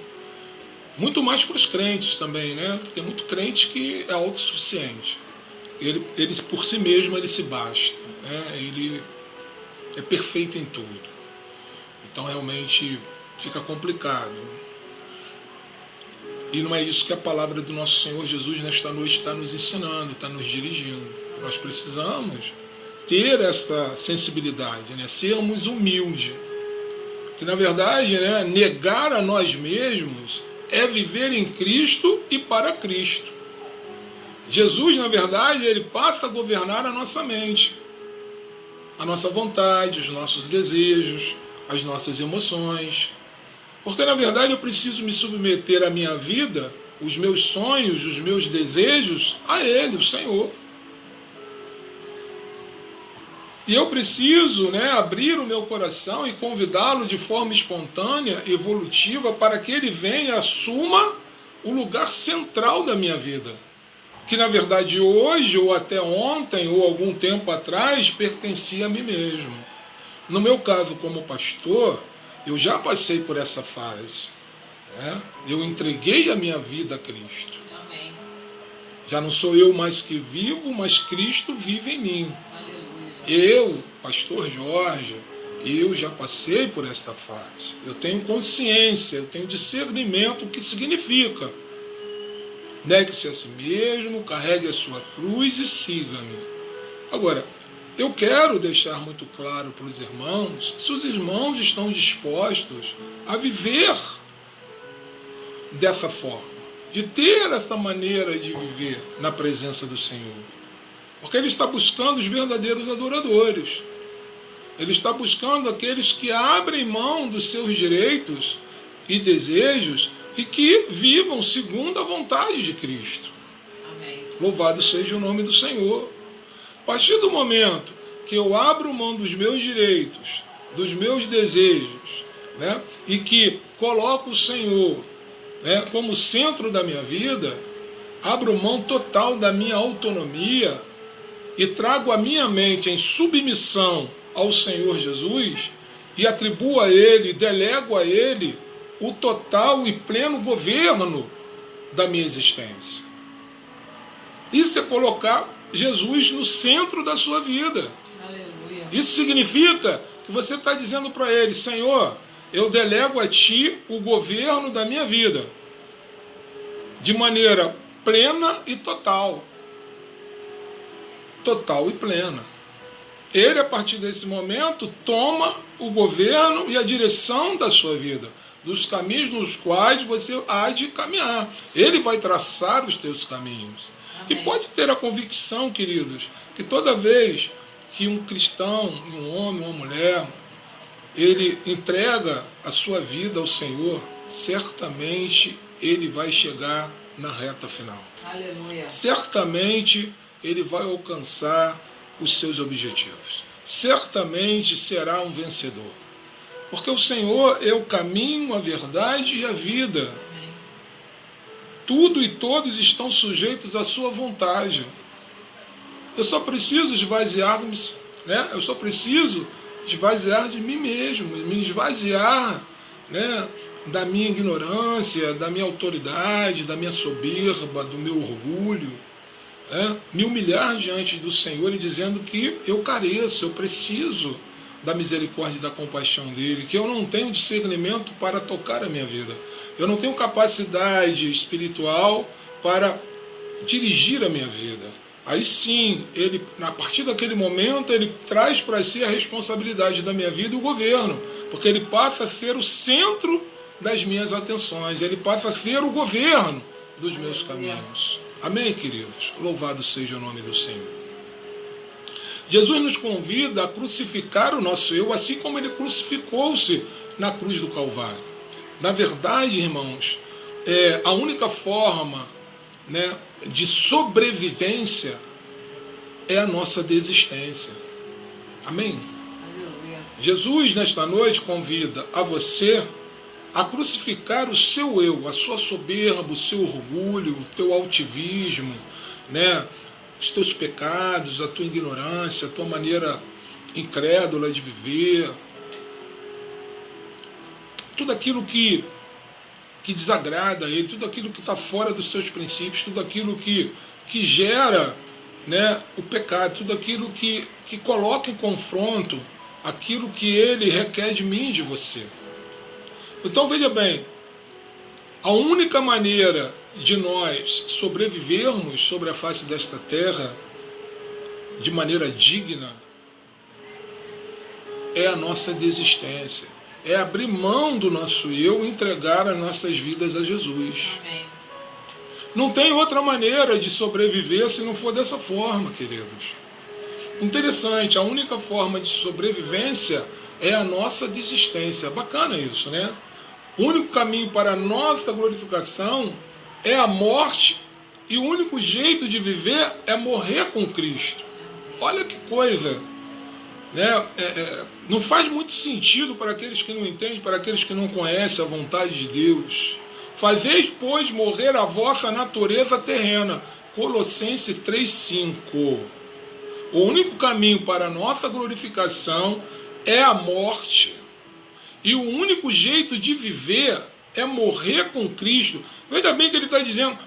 Muito mais para os crentes também, né? Tem muito crente que é autossuficiente. Ele por si mesmo, ele se basta, né? Ele é perfeito em tudo. Então realmente fica complicado. E não é isso que a palavra do nosso Senhor Jesus nesta noite está nos ensinando, está nos dirigindo. Nós precisamos ter essa sensibilidade, né? Sermos humildes. Que na verdade, né, negar a nós mesmos é viver em Cristo e para Cristo. Jesus, na verdade, ele passa a governar a nossa mente, a nossa vontade, os nossos desejos, as nossas emoções. Porque na verdade eu preciso me submeter à minha vida, os meus sonhos, os meus desejos, a Ele, o Senhor. E eu preciso, né, abrir o meu coração e convidá-lo de forma espontânea, evolutiva, para que ele venha e assuma o lugar central da minha vida. Que na verdade hoje, ou até ontem, ou algum tempo atrás, pertencia a mim mesmo. No meu caso como pastor, eu já passei por essa fase, né? Eu entreguei a minha vida a Cristo. Amém. Já não sou eu mais que vivo, mas Cristo vive em mim. Aleluia. Eu, pastor Jorge, eu já passei por esta fase. Eu tenho consciência, eu tenho discernimento o que significa. Negue-se a si mesmo, carregue a sua cruz e siga-me. Agora, eu quero deixar muito claro para os irmãos, se os irmãos estão dispostos a viver dessa forma, de ter essa maneira de viver na presença do Senhor. Porque Ele está buscando os verdadeiros adoradores. Ele está buscando aqueles que abrem mão dos seus direitos e desejos e que vivam segundo a vontade de Cristo. Amém. Louvado seja o nome do Senhor. A partir do momento que eu abro mão dos meus direitos, dos meus desejos, né, e que coloco o Senhor, né, como centro da minha vida, abro mão total da minha autonomia e trago a minha mente em submissão ao Senhor Jesus e atribuo a Ele, delego a Ele o total e pleno governo da minha existência. Isso é colocar Jesus no centro da sua vida. Aleluia. Isso significa que você está dizendo para Ele: Senhor, eu delego a Ti o governo da minha vida, de maneira plena e total. Total e plena. Ele, a partir desse momento, toma o governo e a direção da sua vida, dos caminhos nos quais você há de caminhar. Ele vai traçar os teus caminhos. Amém. E pode ter a convicção, queridos, que toda vez que um cristão, um homem, uma mulher, ele entrega a sua vida ao Senhor, certamente ele vai chegar na reta final. Aleluia. Certamente ele vai alcançar os seus objetivos. Certamente será um vencedor. Porque o Senhor é o caminho, a verdade e a vida. Amém. Tudo e todos estão sujeitos à sua vontade. Eu só preciso esvaziar-me, né? Eu só preciso esvaziar de mim mesmo, me esvaziar, né, da minha ignorância, da minha autoridade, da minha soberba, do meu orgulho, né? Me humilhar diante do Senhor e dizendo que eu careço, eu preciso da misericórdia e da compaixão dele, que eu não tenho discernimento para tocar a minha vida, eu não tenho capacidade espiritual para dirigir a minha vida. Aí sim, ele, a partir daquele momento, ele traz para si a responsabilidade da minha vida e o governo, porque ele passa a ser o centro das minhas atenções. Ele passa a ser o governo dos meus caminhos. Amém, queridos? Louvado seja o nome do Senhor. Jesus nos convida a crucificar o nosso eu, assim como ele crucificou-se na cruz do Calvário. Na verdade, irmãos, a única forma, né, de sobrevivência é a nossa desistência. Amém? Aleluia. Jesus, nesta noite, convida a você a crucificar o seu eu, a sua soberba, o seu orgulho, o teu altivismo, né, os teus pecados, a tua ignorância, a tua maneira incrédula de viver, tudo aquilo que desagrada a ele, tudo aquilo que está fora dos seus princípios, tudo aquilo que gera, né, o pecado, tudo aquilo que coloca em confronto aquilo que ele requer de mim e de você. Então veja bem, a única maneira de nós sobrevivermos sobre a face desta terra de maneira digna é a nossa desistência, é abrir mão do nosso eu e entregar as nossas vidas a Jesus. Amém. Não tem outra maneira de sobreviver se não for dessa forma, queridos. Interessante, a única forma de sobrevivência é a nossa desistência. Bacana isso, né? O único caminho para a nossa glorificação é a morte e o único jeito de viver é morrer com Cristo. Olha que coisa, né? Não faz muito sentido para aqueles que não entendem, para aqueles que não conhecem a vontade de Deus. Fazeis, pois, morrer a vossa natureza terrena. Colossenses 3,5. O único caminho para a nossa glorificação é a morte. E o único jeito de viver é morrer com Cristo. Veja bem que ele está dizendo,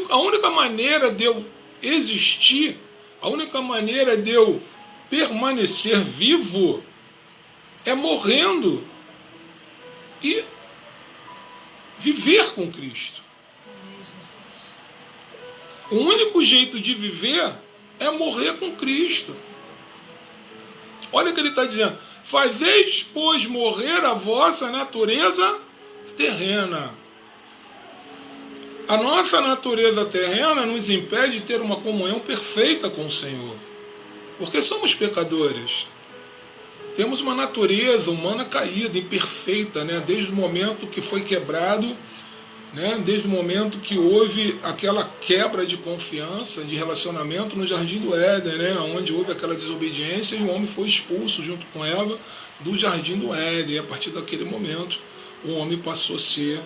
a única maneira de eu existir, a única maneira de eu permanecer vivo é morrendo e viver com Cristo. O único jeito de viver é morrer com Cristo. Olha o que ele está dizendo. Fazeis, pois, morrer a vossa natureza terrena. A nossa natureza terrena nos impede de ter uma comunhão perfeita com o Senhor. Porque somos pecadores. Temos uma natureza humana caída, imperfeita, né? Desde o momento que foi quebrado, né? Desde o momento que houve aquela quebra de confiança, de relacionamento no Jardim do Éden, né? Onde houve aquela desobediência e o homem foi expulso junto com Eva do Jardim do Éden. E a partir daquele momento, o homem passou a ser,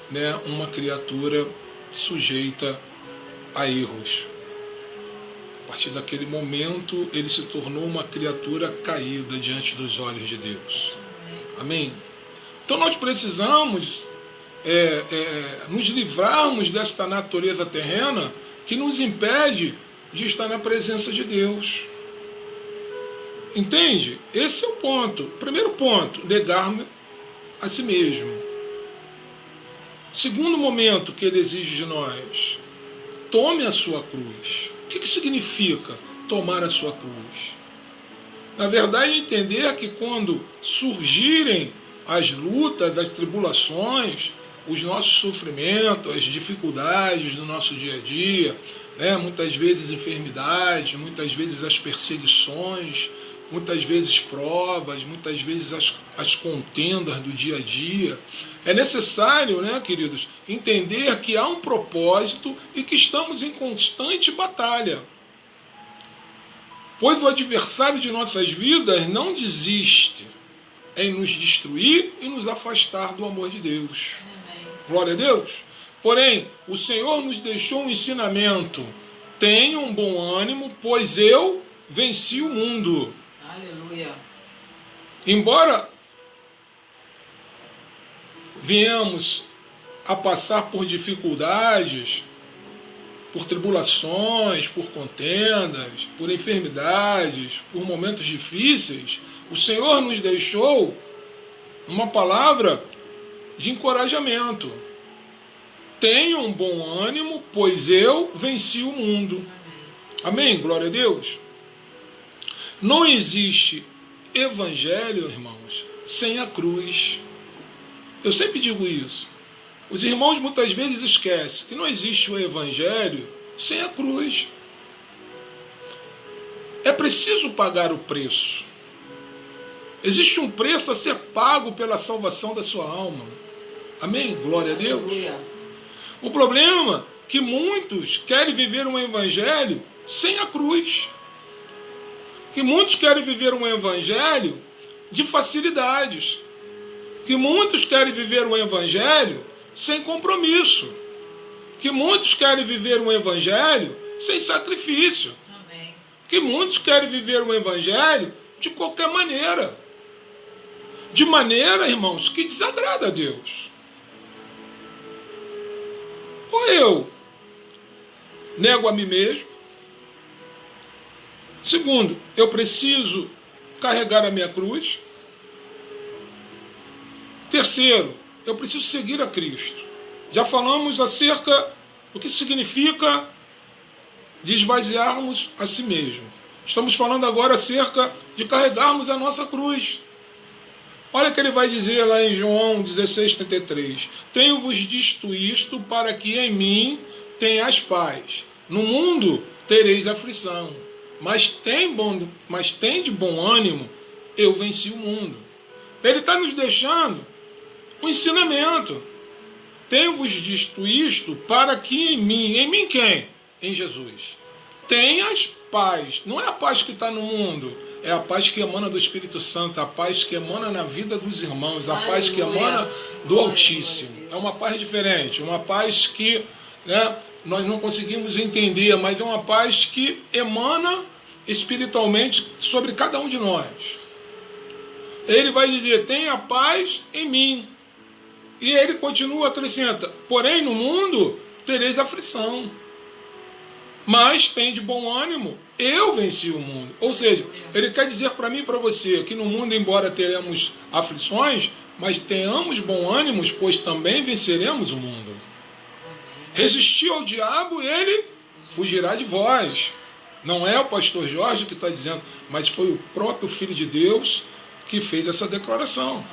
né, uma criatura sujeita a erros. A partir daquele momento, ele se tornou uma criatura caída diante dos olhos de Deus. Amém? Então nós precisamos nos livrarmos desta natureza terrena que nos impede de estar na presença de Deus. Entende? Esse é o ponto. Primeiro ponto, negar a si mesmo. Segundo momento que ele exige de nós, tome a sua cruz. O que significa tomar a sua cruz? Na verdade, entender que quando surgirem as lutas, as tribulações, os nossos sofrimentos, as dificuldades do nosso dia a dia, né? Muitas vezes enfermidades, muitas vezes as perseguições, muitas vezes provas, muitas vezes as contendas do dia a dia. É necessário, né, queridos, entender que há um propósito e que estamos em constante batalha. Pois o adversário de nossas vidas não desiste em nos destruir e nos afastar do amor de Deus. Amém. Glória a Deus. Porém, o Senhor nos deixou um ensinamento. Tenham um bom ânimo, pois eu venci o mundo. Aleluia. Embora viemos a passar por dificuldades, por tribulações, por contendas, por enfermidades, por momentos difíceis, o Senhor nos deixou uma palavra de encorajamento. Tenham um bom ânimo, pois eu venci o mundo. Amém? Glória a Deus. Não existe evangelho, irmãos, sem a cruz. Eu sempre digo isso. Os irmãos muitas vezes esquecem que não existe o evangelho sem a cruz. É preciso pagar o preço. Existe um preço a ser pago pela salvação da sua alma. Amém? Glória a Deus. O problema é que muitos querem viver um evangelho sem a cruz. Que muitos querem viver um evangelho de facilidades. Que muitos querem viver um evangelho sem compromisso. Que muitos querem viver um evangelho sem sacrifício. Amém. Que muitos querem viver um evangelho de qualquer maneira. De maneira, irmãos, que desagrada a Deus. Ou eu nego a mim mesmo. Segundo, eu preciso carregar a minha cruz. Terceiro, eu preciso seguir a Cristo. Já falamos acerca do que significa de esvaziarmos a si mesmo. Estamos falando agora acerca de carregarmos a nossa cruz. Olha o que ele vai dizer lá em João 16,33. Tenho-vos dito isto para que em mim tenhas paz. No mundo tereis aflição, mas tem de bom ânimo, eu venci o mundo. Ele está nos deixando um ensinamento. Tenho-vos dito isto para que em mim quem? Em Jesus. Tenhas paz. Não é a paz que está no mundo. É a paz que emana do Espírito Santo, a paz que emana na vida dos irmãos, a paz que emana do Altíssimo. É uma paz diferente, uma paz que nós não conseguimos entender, mas é uma paz que emana espiritualmente sobre cada um de nós. Ele vai dizer, tenha paz em mim. E ele continua, acrescenta, porém no mundo tereis aflição. Mas tem de bom ânimo, eu venci o mundo. Ou seja, ele quer dizer para mim e para você que no mundo, embora teremos aflições, mas tenhamos bom ânimo, pois também venceremos o mundo. Resistir ao diabo, ele fugirá de vós. Não é o pastor Jorge que está dizendo, mas foi o próprio Filho de Deus que fez essa declaração.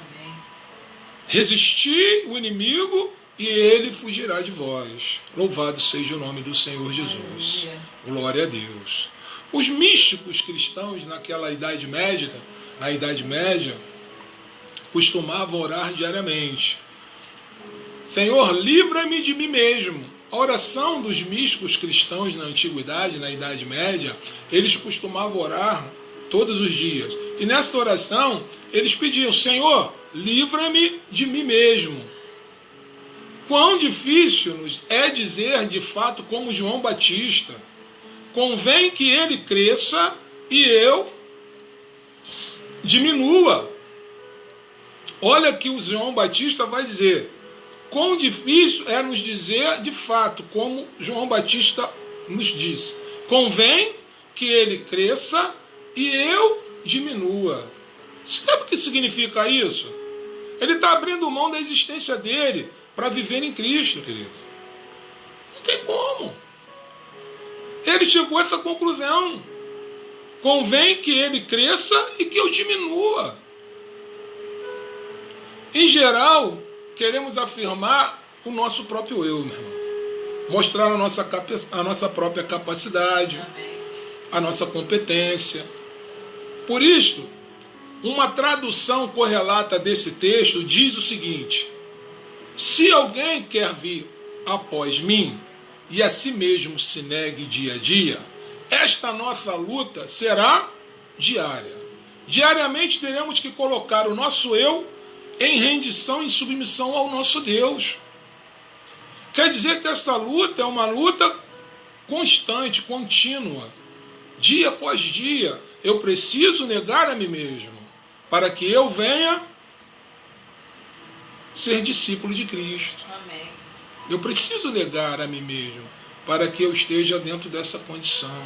Resistir o inimigo e ele fugirá de vós. Louvado seja o nome do Senhor Jesus. Glória a Deus. Os místicos cristãos naquela Idade Média, costumavam orar diariamente. Senhor, livra-me de mim mesmo. A oração dos místicos cristãos na Antiguidade, na Idade Média, eles costumavam orar todos os dias. E nessa oração, eles pediam, Senhor, livra-me de mim mesmo. Quão difícil nos é dizer de fato como João Batista, convém que ele cresça e eu diminua. Olha que o João Batista vai dizer, quão difícil é nos dizer de fato como João Batista nos disse, convém que ele cresça e eu diminua. Sabe o que significa isso? Ele está abrindo mão da existência dele para viver em Cristo, querido. Não tem como. Ele chegou a essa conclusão. Convém que ele cresça e que eu diminua. Em geral, queremos afirmar o nosso próprio eu, meu irmão. Mostrar a nossa própria capacidade, a nossa competência. Por isto, uma tradução correlata desse texto diz o seguinte: se alguém quer vir após mim e a si mesmo se negue dia a dia, esta nossa luta será diária. Diariamente teremos que colocar o nosso eu em rendição e submissão ao nosso Deus. Quer dizer que essa luta é uma luta constante, contínua. Dia após dia, eu preciso negar a mim mesmo, para que eu venha ser discípulo de Cristo. Amém. Eu preciso negar a mim mesmo para que eu esteja dentro dessa condição.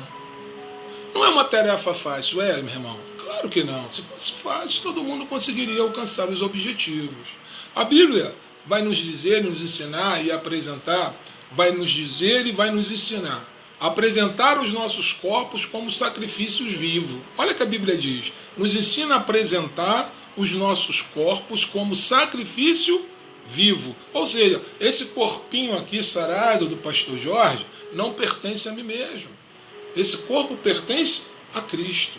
Não é uma tarefa fácil, é, meu irmão? Claro que não. Se fosse fácil, todo mundo conseguiria alcançar os objetivos. A Bíblia vai nos dizer, nos ensinar e apresentar, vai nos dizer e vai nos ensinar. Apresentar os nossos corpos como sacrifícios vivos. Olha o que a Bíblia diz. Nos ensina a apresentar os nossos corpos como sacrifício vivo. Ou seja, esse corpinho aqui sarado do pastor Jorge não pertence a mim mesmo. Esse corpo pertence a Cristo.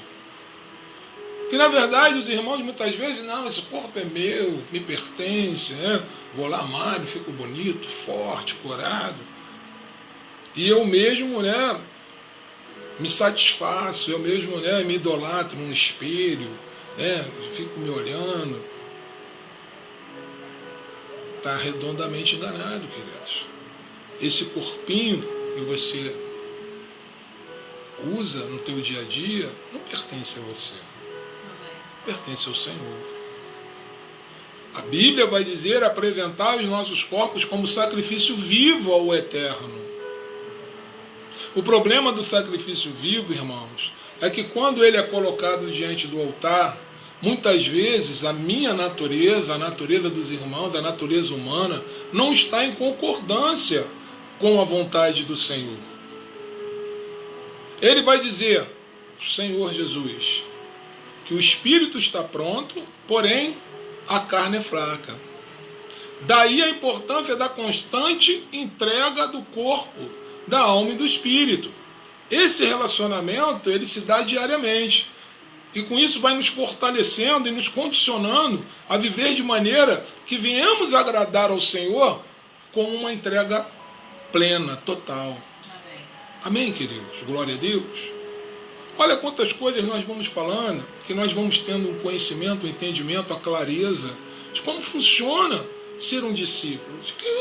Que na verdade os irmãos muitas vezes, não, esse corpo é meu, me pertence, né? Vou lá amado, fico bonito, forte, corado. E eu mesmo, né, me satisfaço, eu mesmo, né, me idolatro no espelho, né, fico me olhando. Está redondamente enganado, queridos. Esse corpinho que você usa no teu dia a dia não pertence a você. Pertence ao Senhor. A Bíblia vai dizer apresentar os nossos corpos como sacrifício vivo ao Eterno. O problema do sacrifício vivo, irmãos, é que quando ele é colocado diante do altar, muitas vezes a minha natureza, a natureza dos irmãos, a natureza humana, não está em concordância com a vontade do Senhor. Ele vai dizer, Senhor Jesus, que o espírito está pronto, porém a carne é fraca. Daí a importância da constante entrega do corpo, da alma e do espírito. Esse relacionamento, ele se dá diariamente. E com isso vai nos fortalecendo e nos condicionando a viver de maneira que venhamos agradar ao Senhor com uma entrega plena, total. Amém. Amém, queridos? Glória a Deus. Olha quantas coisas nós vamos falando, que nós vamos tendo um conhecimento, um entendimento, a clareza de como funciona ser um discípulo.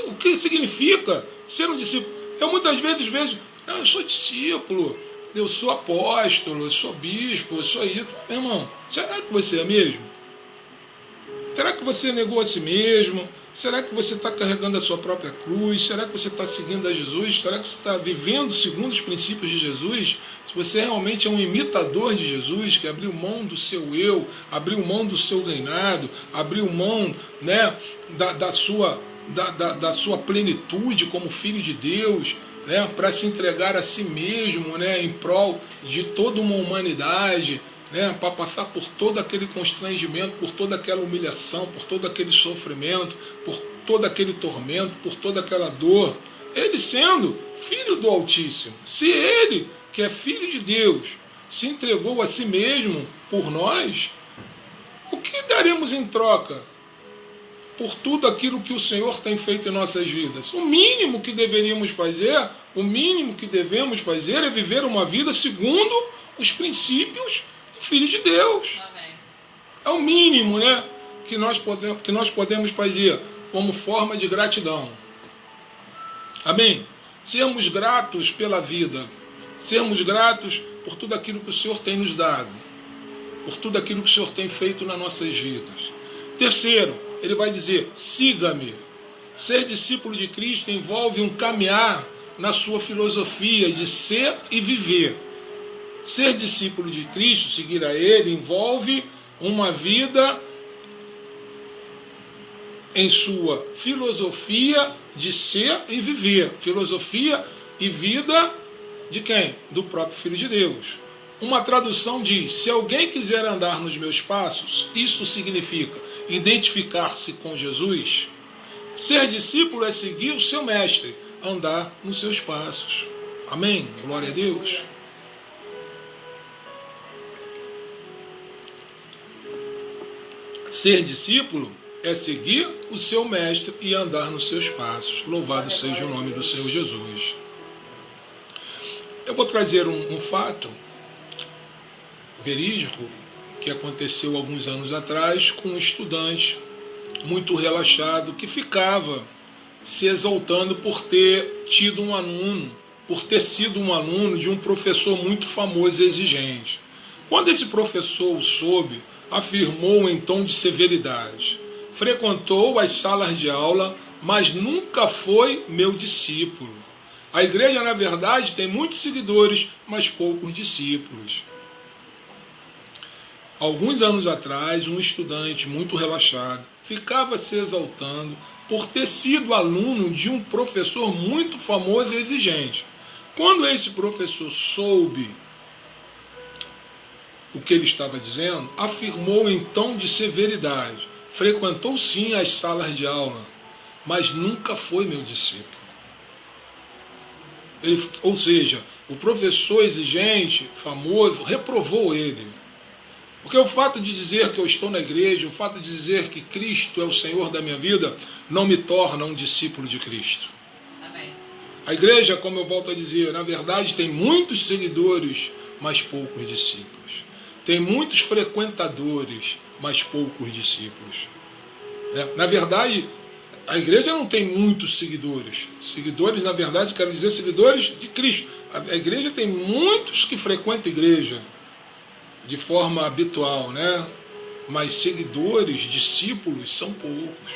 O que significa ser um discípulo? Eu muitas vezes vejo, não, eu sou discípulo, eu sou apóstolo, eu sou bispo, eu sou isso. Meu irmão, será que você é mesmo? Será que você negou a si mesmo? Será que você está carregando a sua própria cruz? Será que você está seguindo a Jesus? Será que você está vivendo segundo os princípios de Jesus? Se você realmente é um imitador de Jesus, que abriu mão do seu eu, abriu mão do seu reinado, abriu mão, né, da sua plenitude como filho de Deus, né, para se entregar a si mesmo, né, em prol de toda uma humanidade, né, para passar por todo aquele constrangimento, por toda aquela humilhação, por todo aquele sofrimento, por todo aquele tormento, por toda aquela dor. Ele sendo filho do Altíssimo, se ele, que é filho de Deus, se entregou a si mesmo por nós, o que daremos em troca por tudo aquilo que o Senhor tem feito em nossas vidas? O mínimo que deveríamos fazer, o mínimo que devemos fazer é viver uma vida segundo os princípios do Filho de Deus. Amém. É o mínimo, né, que nós podemos fazer como forma de gratidão. Amém? Sermos gratos pela vida, sermos gratos por tudo aquilo que o Senhor tem nos dado, por tudo aquilo que o Senhor tem feito nas nossas vidas. Terceiro, ele vai dizer, siga-me. Ser discípulo de Cristo envolve um caminhar na sua filosofia de ser e viver. Ser discípulo de Cristo, seguir a Ele, envolve uma vida em sua filosofia de ser e viver. Filosofia e vida de quem? Do próprio Filho de Deus. Uma tradução diz, se alguém quiser andar nos meus passos, isso significa identificar-se com Jesus. Ser discípulo é seguir o seu mestre, andar nos seus passos. Amém? Glória a Deus. Ser discípulo é seguir o seu mestre e andar nos seus passos. Louvado seja o nome do Senhor Jesus. Eu vou trazer um fato verídico que aconteceu alguns anos atrás com um estudante muito relaxado que ficava se exaltando por ter tido um aluno, por ter sido um aluno de um professor muito famoso e exigente. Quando esse professor o soube, afirmou em tom de severidade, frequentou as salas de aula, mas nunca foi meu discípulo. A igreja, na verdade, tem muitos seguidores, mas poucos discípulos. Alguns anos atrás, um estudante muito relaxado ficava se exaltando por ter sido aluno de um professor muito famoso e exigente. Quando esse professor soube o que ele estava dizendo, afirmou em tom de severidade, frequentou sim as salas de aula, mas nunca foi meu discípulo. Ou seja, o professor exigente, famoso, reprovou ele. Porque o fato de dizer que eu estou na igreja, o fato de dizer que Cristo é o Senhor da minha vida, não me torna um discípulo de Cristo. Amém. A igreja, como eu volto a dizer, na verdade tem muitos seguidores, mas poucos discípulos. Tem muitos frequentadores, mas poucos discípulos. Na verdade, a igreja não tem muitos seguidores. Seguidores, na verdade, quero dizer seguidores de Cristo. A igreja tem muitos que frequentam a igreja de forma habitual, né? Mas seguidores, discípulos, são poucos.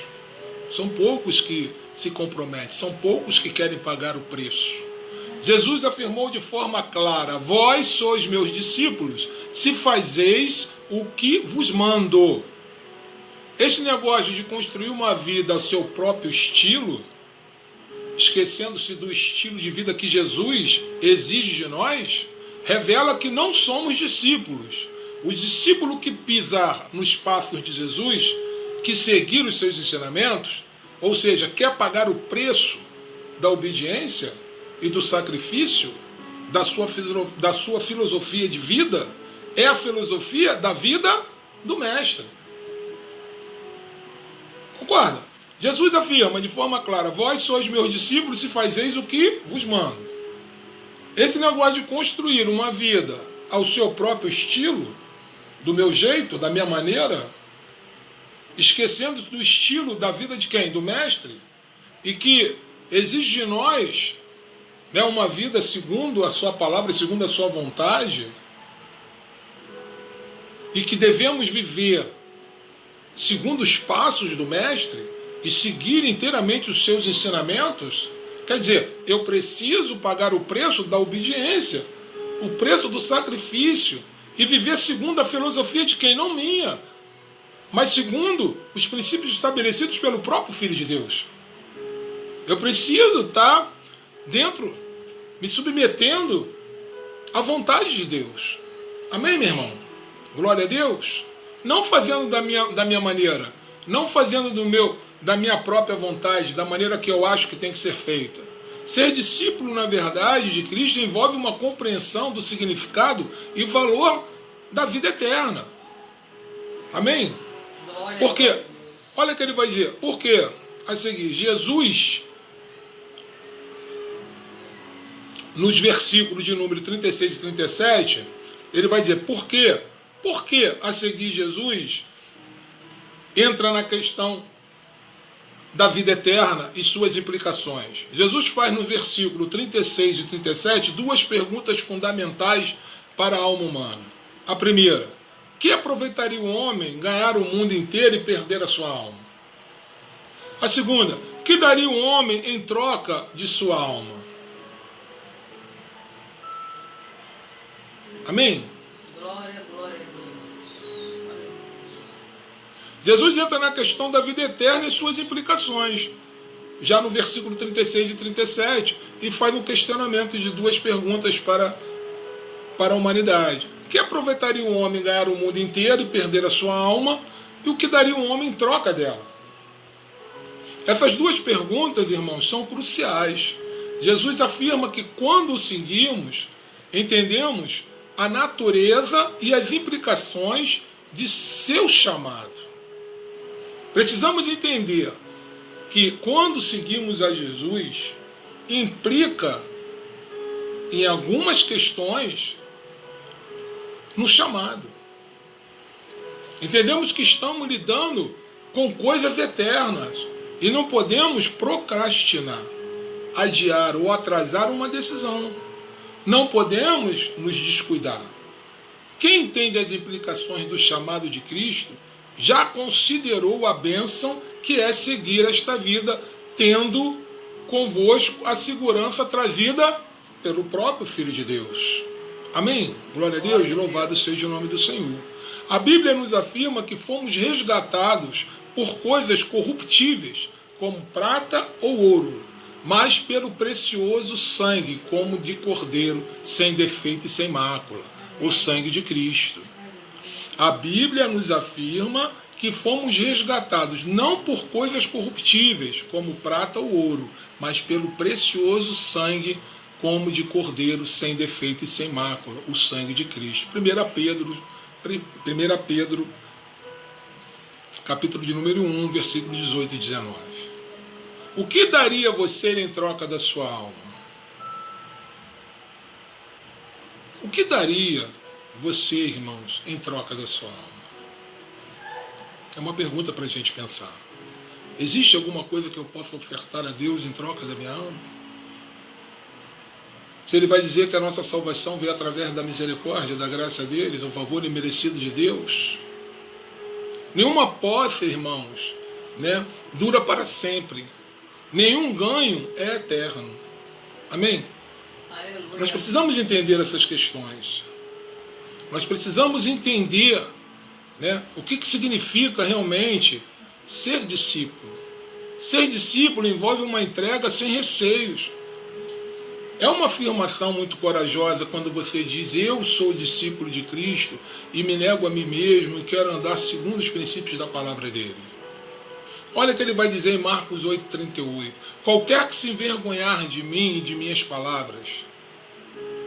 São poucos que se comprometem, são poucos que querem pagar o preço. Jesus afirmou de forma clara: vós sois meus discípulos, se fazeis o que vos mando. Este negócio de construir uma vida ao seu próprio estilo, esquecendo-se do estilo de vida que Jesus exige de nós, revela que não somos discípulos. O discípulo que pisar nos passos de Jesus, que seguir os seus ensinamentos, ou seja, quer pagar o preço da obediência e do sacrifício, da sua filosofia de vida, é a filosofia da vida do Mestre. Concorda? Jesus afirma de forma clara: vós sois meus discípulos se fazeis o que vos mando. Esse negócio de construir uma vida ao seu próprio estilo, do meu jeito, da minha maneira, esquecendo do estilo da vida de quem? Do Mestre, e que exige de nós, né, uma vida segundo a sua palavra, segundo a sua vontade, e que devemos viver segundo os passos do Mestre e seguir inteiramente os seus ensinamentos. Quer dizer, eu preciso pagar o preço da obediência, o preço do sacrifício, e viver segundo a filosofia de quem? Não minha, mas segundo os princípios estabelecidos pelo próprio Filho de Deus. Eu preciso estar dentro, me submetendo à vontade de Deus. Amém, meu irmão? Glória a Deus. Não fazendo da minha maneira, não fazendo da minha própria vontade, da maneira que eu acho que tem que ser feita. Ser discípulo, na verdade, de Cristo envolve uma compreensão do significado e valor da vida eterna. Amém? Porque, olha o que ele vai dizer. Porque, a seguir, Jesus, nos versículos de número 36 e 37, ele vai dizer: por quê? Porque, a seguir, Jesus entra na questão da vida eterna e suas implicações. Jesus faz no versículo 36 e 37 duas perguntas fundamentais para a alma humana. A primeira: que aproveitaria o homem ganhar o mundo inteiro e perder a sua alma? A segunda: que daria o homem em troca de sua alma? Amém? Glória, glória a Deus. Jesus entra na questão da vida eterna e suas implicações, já no versículo 36 e 37, e faz um questionamento de duas perguntas para a humanidade. Que aproveitaria o homem ganhar o mundo inteiro e perder a sua alma? E o que daria o homem em troca dela? Essas duas perguntas, irmãos, são cruciais. Jesus afirma que quando o seguimos, entendemos a natureza e as implicações de seu chamado. Precisamos entender que quando seguimos a Jesus, implica em algumas questões no chamado. Entendemos que estamos lidando com coisas eternas e não podemos procrastinar, adiar ou atrasar uma decisão. Não podemos nos descuidar. Quem entende as implicações do chamado de Cristo já considerou a bênção que é seguir esta vida, tendo convosco a segurança trazida pelo próprio Filho de Deus. Amém? Glória a Deus, louvado seja o nome do Senhor. A Bíblia nos afirma que fomos resgatados por coisas corruptíveis, como prata ou ouro, mas pelo precioso sangue, como de cordeiro, sem defeito e sem mácula, o sangue de Cristo. A Bíblia nos afirma que fomos resgatados, não por coisas corruptíveis, como prata ou ouro, mas pelo precioso sangue, como de cordeiro, sem defeito e sem mácula, o sangue de Cristo. 1 Pedro, capítulo de número 1, versículos 18 e 19. O que daria você em troca da sua alma? O que daria você, irmãos, em troca da sua alma? É uma pergunta para a gente pensar. Existe alguma coisa que eu possa ofertar a Deus em troca da minha alma? Se Ele vai dizer que a nossa salvação veio através da misericórdia, da graça deles, o favor imerecido de Deus? Nenhuma posse, irmãos, dura para sempre. Nenhum ganho é eterno. Amém? Aleluia. Nós precisamos entender essas questões. Nós precisamos entender o que significa realmente ser discípulo. Ser discípulo envolve uma entrega sem receios. É uma afirmação muito corajosa quando você diz: eu sou discípulo de Cristo e me nego a mim mesmo e quero andar segundo os princípios da palavra dele. Olha o que ele vai dizer em Marcos 8,38. Qualquer que se envergonhar de mim e de minhas palavras.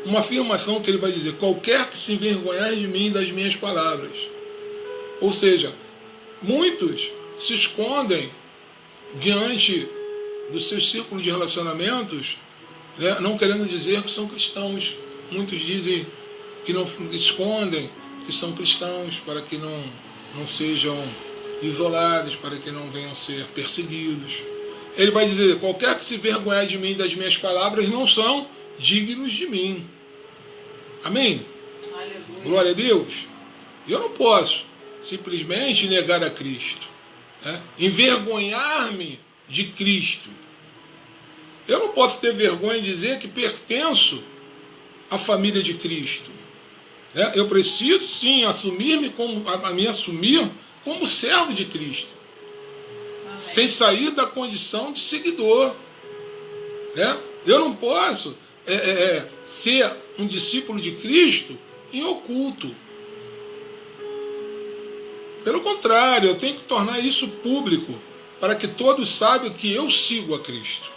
Uma afirmação que ele vai dizer: qualquer que se envergonhar de mim e das minhas palavras. Ou seja, muitos se escondem diante do seu círculo de relacionamentos, não querendo dizer que são cristãos. Muitos dizem que não escondem que são cristãos para que não sejam isolados, para que não venham ser perseguidos. Ele vai dizer: qualquer que se envergonhar de mim e das minhas palavras não são dignos de mim. Amém? Aleluia. Glória a Deus. Eu não posso simplesmente negar a Cristo, envergonhar-me de Cristo. Eu não posso ter vergonha de dizer que pertenço à família de Cristo. Eu preciso sim assumir como servo de Cristo. Amém. Sem sair da condição de seguidor. Eu não posso ser um discípulo de Cristo em oculto. Pelo contrário, eu tenho que tornar isso público, para que todos saibam que eu sigo a Cristo,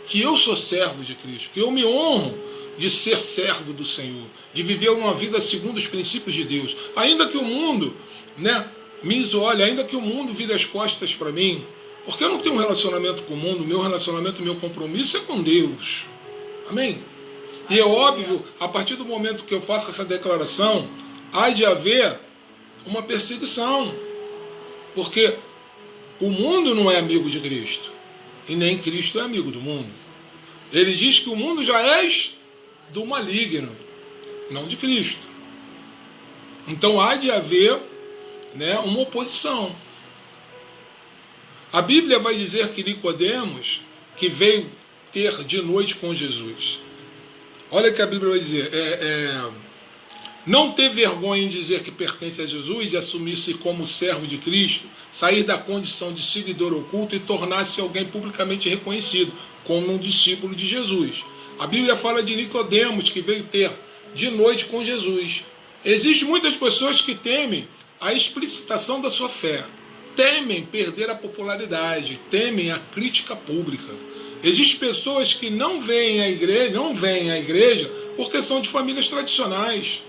que eu sou servo de Cristo, que eu me honro de ser servo do Senhor, de viver uma vida segundo os princípios de Deus. Ainda que o mundo me isole, ainda que o mundo vire as costas para mim, porque eu não tenho um relacionamento com o mundo, meu relacionamento, meu compromisso é com Deus. Amém? E é óbvio, a partir do momento que eu faço essa declaração, há de haver uma perseguição, porque o mundo não é amigo de Cristo, e nem Cristo é amigo do mundo. Ele diz que o mundo já és do maligno, não de Cristo. Então há de haver uma oposição. A Bíblia vai dizer que Nicodemos, que veio ter de noite com Jesus, olha o que a Bíblia vai dizer: não ter vergonha em dizer que pertence a Jesus e assumir-se como servo de Cristo, sair da condição de seguidor oculto e tornar-se alguém publicamente reconhecido como um discípulo de Jesus. A Bíblia fala de Nicodemos, que veio ter de noite com Jesus. Existem muitas pessoas que temem a explicitação da sua fé, temem perder a popularidade, temem a crítica pública. Existem pessoas que não vêm à igreja porque são de famílias tradicionais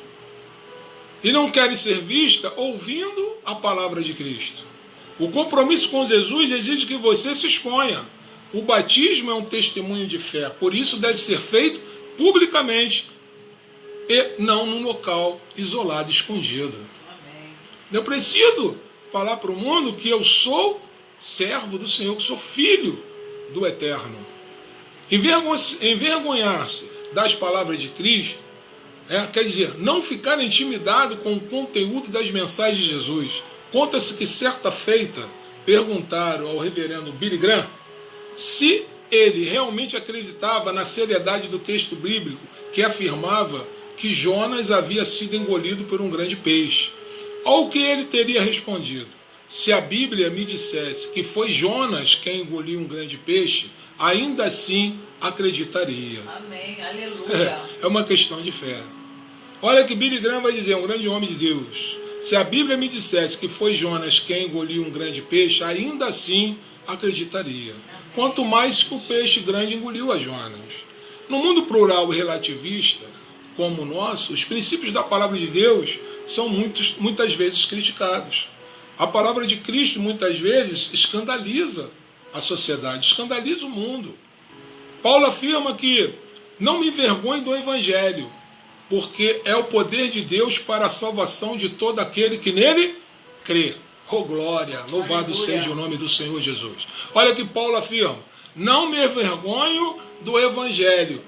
e não querem ser vistas ouvindo a palavra de Cristo. O compromisso com Jesus exige que você se exponha. O batismo é um testemunho de fé, por isso deve ser feito publicamente e não num local isolado, escondido. Amém. Eu preciso falar para o mundo que eu sou servo do Senhor, que sou filho do Eterno. Envergonhar-se das palavras de Cristo, quer dizer, não ficar intimidado com o conteúdo das mensagens de Jesus. Conta-se que certa feita perguntaram ao reverendo Billy Graham se ele realmente acreditava na seriedade do texto bíblico que afirmava que Jonas havia sido engolido por um grande peixe. Ao que ele teria respondido: se a Bíblia me dissesse que foi Jonas quem engoliu um grande peixe, ainda assim acreditaria. Amém, aleluia. É uma questão de fé. Olha que Billy Graham vai dizer, um grande homem de Deus: Se a Bíblia me dissesse que foi Jonas quem engoliu um grande peixe, ainda assim acreditaria. Quanto mais que o peixe grande engoliu a Jonas. No mundo plural e relativista, como o nosso, os princípios da palavra de Deus são muitas vezes criticados. A palavra de Cristo muitas vezes escandaliza a sociedade, escandaliza o mundo. Paulo afirma que não me envergonhe do Evangelho, porque é o poder de Deus para a salvação de todo aquele que nele crê. Oh glória, louvado seja o nome do Senhor Jesus. Olha que Paulo afirma, não me envergonho do Evangelho,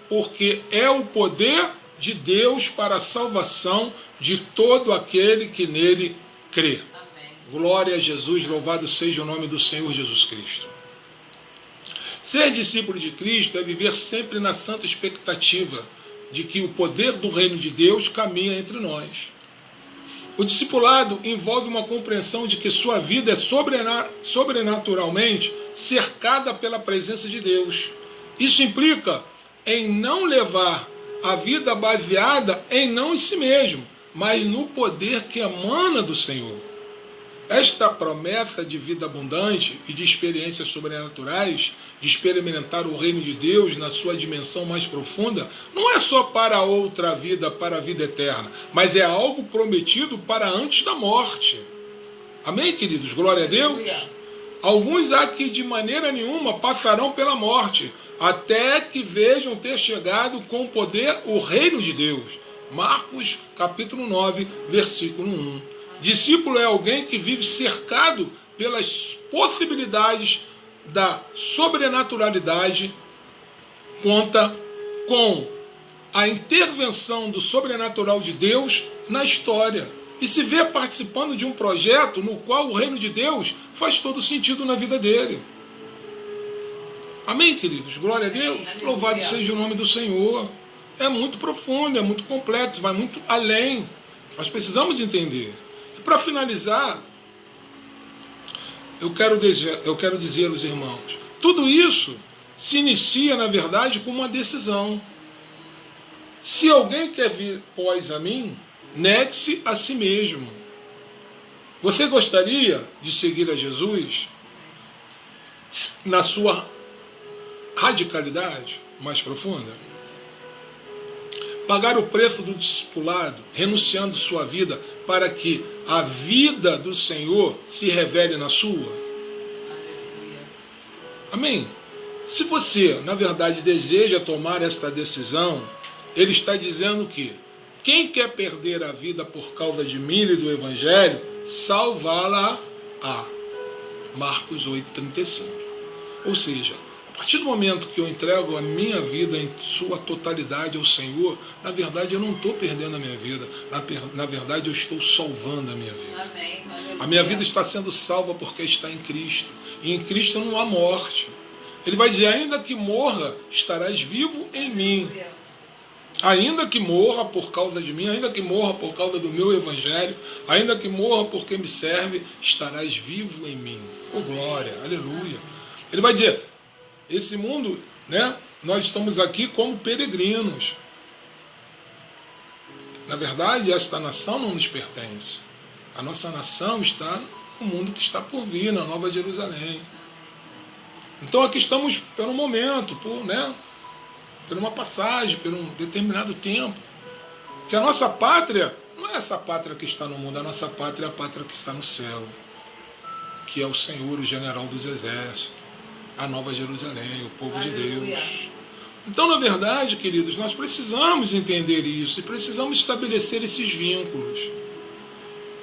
porque é o poder de Deus para a salvação de todo aquele que nele crê. Amém. Glória a Jesus, louvado seja o nome do Senhor Jesus Cristo. Ser discípulo de Cristo é viver sempre na santa expectativa de que o poder do reino de Deus caminha entre nós. O discipulado envolve uma compreensão de que sua vida é sobrenaturalmente cercada pela presença de Deus. Isso implica em não levar a vida baseada em não em si mesmo, mas no poder que emana do Senhor. Esta promessa de vida abundante e de experiências sobrenaturais, de experimentar o reino de Deus na sua dimensão mais profunda, não é só para outra vida, para a vida eterna, mas é algo prometido para antes da morte. Amém, queridos? Glória a Deus. Alguns há que de maneira nenhuma passarão pela morte, até que vejam ter chegado com poder o reino de Deus. Marcos capítulo 9, versículo 1. Discípulo é alguém que vive cercado pelas possibilidades da sobrenaturalidade, conta com a intervenção do sobrenatural de Deus na história e se vê participando de um projeto no qual o reino de Deus faz todo sentido na vida dele. Amém, queridos? Glória a Deus. Louvado seja o nome do Senhor. É muito profundo, é muito complexo, vai muito além. Nós precisamos entender. Para finalizar, eu quero dizer aos irmãos, tudo isso se inicia, na verdade, com uma decisão. Se alguém quer vir após a mim, negue-se a si mesmo. Você gostaria de seguir a Jesus na sua radicalidade mais profunda? Pagar o preço do discipulado, renunciando sua vida para que a vida do Senhor se revele na sua? Amém? Se você, na verdade, deseja tomar esta decisão, ele está dizendo que quem quer perder a vida por causa de mim e do Evangelho, salvá-la-á. Marcos 8,35. Ou seja, a partir do momento que eu entrego a minha vida em sua totalidade ao Senhor, na verdade eu não estou perdendo a minha vida, na verdade eu estou salvando a minha vida. Amém. A minha vida está sendo salva porque está em Cristo. E em Cristo não há morte. Ele vai dizer, ainda que morra, estarás vivo em mim. Ainda que morra por causa de mim, ainda que morra por causa do meu Evangelho, ainda que morra porque me serve, estarás vivo em mim. Oh glória, aleluia. Ele vai dizer, esse mundo, né, nós estamos aqui como peregrinos. Na verdade, esta nação não nos pertence. A nossa nação está no mundo que está por vir, na Nova Jerusalém. Então aqui estamos pelo momento, por uma passagem, por um determinado tempo. Que a nossa pátria não é essa pátria que está no mundo, a nossa pátria é a pátria que está no céu, que é o Senhor, o general dos exércitos, a Nova Jerusalém, o povo de Deus. Então, na verdade, queridos, nós precisamos entender isso e precisamos estabelecer esses vínculos.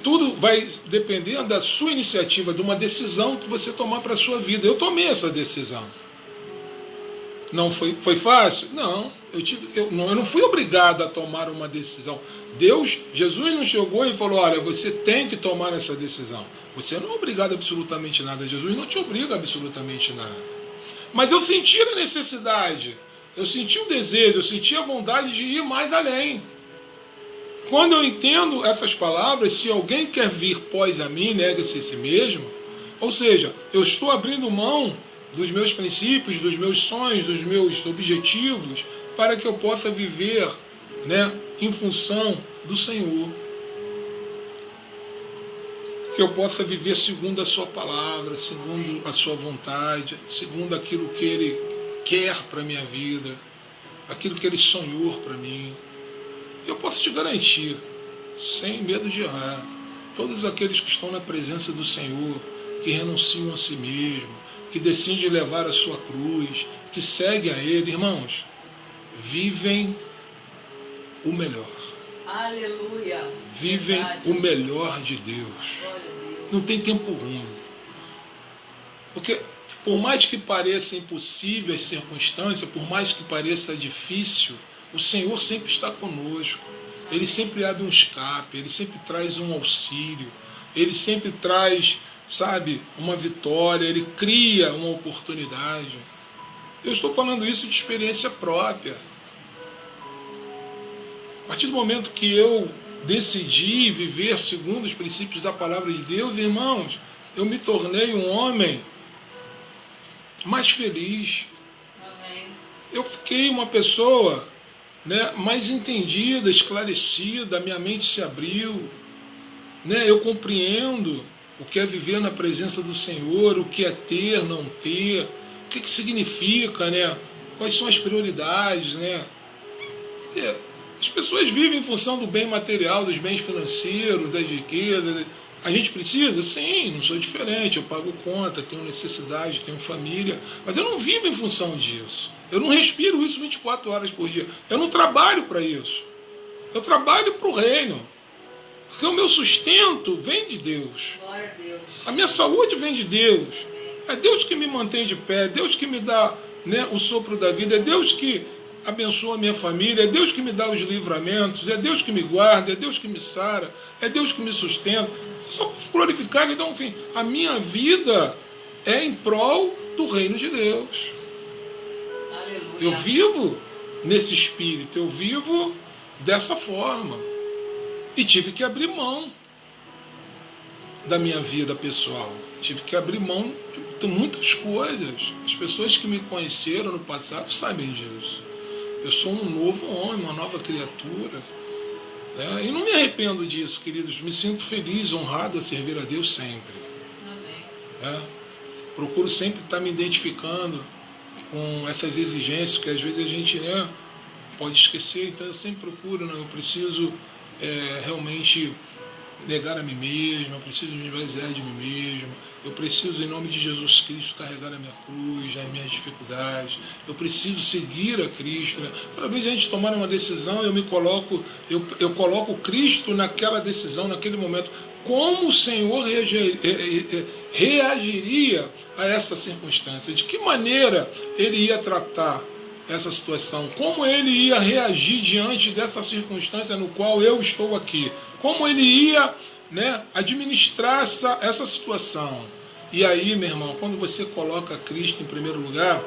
Tudo vai depender da sua iniciativa, de uma decisão que você tomar para a sua vida. Eu tomei essa decisão. Não foi fácil? Não. Eu não fui obrigado a tomar uma decisão. Jesus não chegou e falou, olha, você tem que tomar essa decisão. Você não é obrigado a absolutamente nada. Jesus não te obriga a absolutamente nada. Mas eu senti a necessidade, eu senti o desejo, eu senti a vontade de ir mais além. Quando eu entendo essas palavras, se alguém quer vir após a mim, nega-se a si mesmo, ou seja, eu estou abrindo mão dos meus princípios, dos meus sonhos, dos meus objetivos, para que eu possa viver, em função do Senhor. que eu possa viver segundo a sua palavra, segundo a sua vontade, segundo aquilo que Ele quer para a minha vida, aquilo que Ele sonhou para mim. Eu posso te garantir, sem medo de errar, todos aqueles que estão na presença do Senhor, que renunciam a si mesmo, que decidem levar a sua cruz, que seguem a Ele, irmãos, vivem o melhor. Aleluia. Vivem Verdade, o melhor de Deus. Glória a Deus. Não tem tempo ruim. Porque por mais que pareça impossível as circunstâncias, por mais que pareça difícil, o Senhor sempre está conosco. Ele sempre abre um escape, Ele sempre traz um auxílio, Ele sempre traz, sabe, uma vitória, Ele cria uma oportunidade. Eu estou falando isso de experiência própria. A partir do momento que eu decidi viver segundo os princípios da palavra de Deus, irmãos, eu me tornei um homem mais feliz. Amém. Eu fiquei uma pessoa, né, mais entendida, esclarecida, minha mente se abriu, né, eu compreendo o que é viver na presença do Senhor, o que é ter, não ter, o que significa, né, quais são as prioridades, né. As pessoas vivem em função do bem material, dos bens financeiros, das riquezas. A gente precisa? Sim, não sou diferente, eu pago conta, tenho necessidade, tenho família, mas eu não vivo em função disso. Eu não respiro isso 24 horas por dia. Eu não trabalho para isso. Eu trabalho para o reino. Porque o meu sustento vem de Deus. Glória a Deus. A minha saúde vem de Deus. É Deus que me mantém de pé, é Deus que me dá, né, o sopro da vida, é Deus que abençoa a minha família, é Deus que me dá os livramentos, é Deus que me guarda, é Deus que me sara, é Deus que me sustenta. Eu só posso glorificar. Então, enfim, a minha vida é em prol do reino de Deus. Aleluia. Eu vivo nesse espírito, eu vivo dessa forma. E tive que abrir mão da minha vida pessoal. Tive que abrir mão de muitas coisas. As pessoas que me conheceram no passado sabem disso. Eu sou um novo homem, uma nova criatura. Né? E não me arrependo disso, queridos. Me sinto feliz, honrado a servir a Deus sempre. Amém. Procuro sempre estar me identificando com essas exigências que às vezes a gente, né, pode esquecer. Então eu sempre procuro, né, eu preciso realmente negar a mim mesmo, eu preciso me esvaziar de mim mesmo, eu preciso, em nome de Jesus Cristo, carregar a minha cruz, as minhas dificuldades, eu preciso seguir a Cristo. Né? Toda vez que a gente tomar uma decisão, eu coloco Cristo naquela decisão, naquele momento. Como o Senhor reagiria a essa circunstância? De que maneira Ele ia tratar essa situação? Como Ele ia reagir diante dessa circunstância no qual eu estou aqui? Como Ele ia, né, administrar essa situação? E aí, meu irmão, quando você coloca Cristo em primeiro lugar,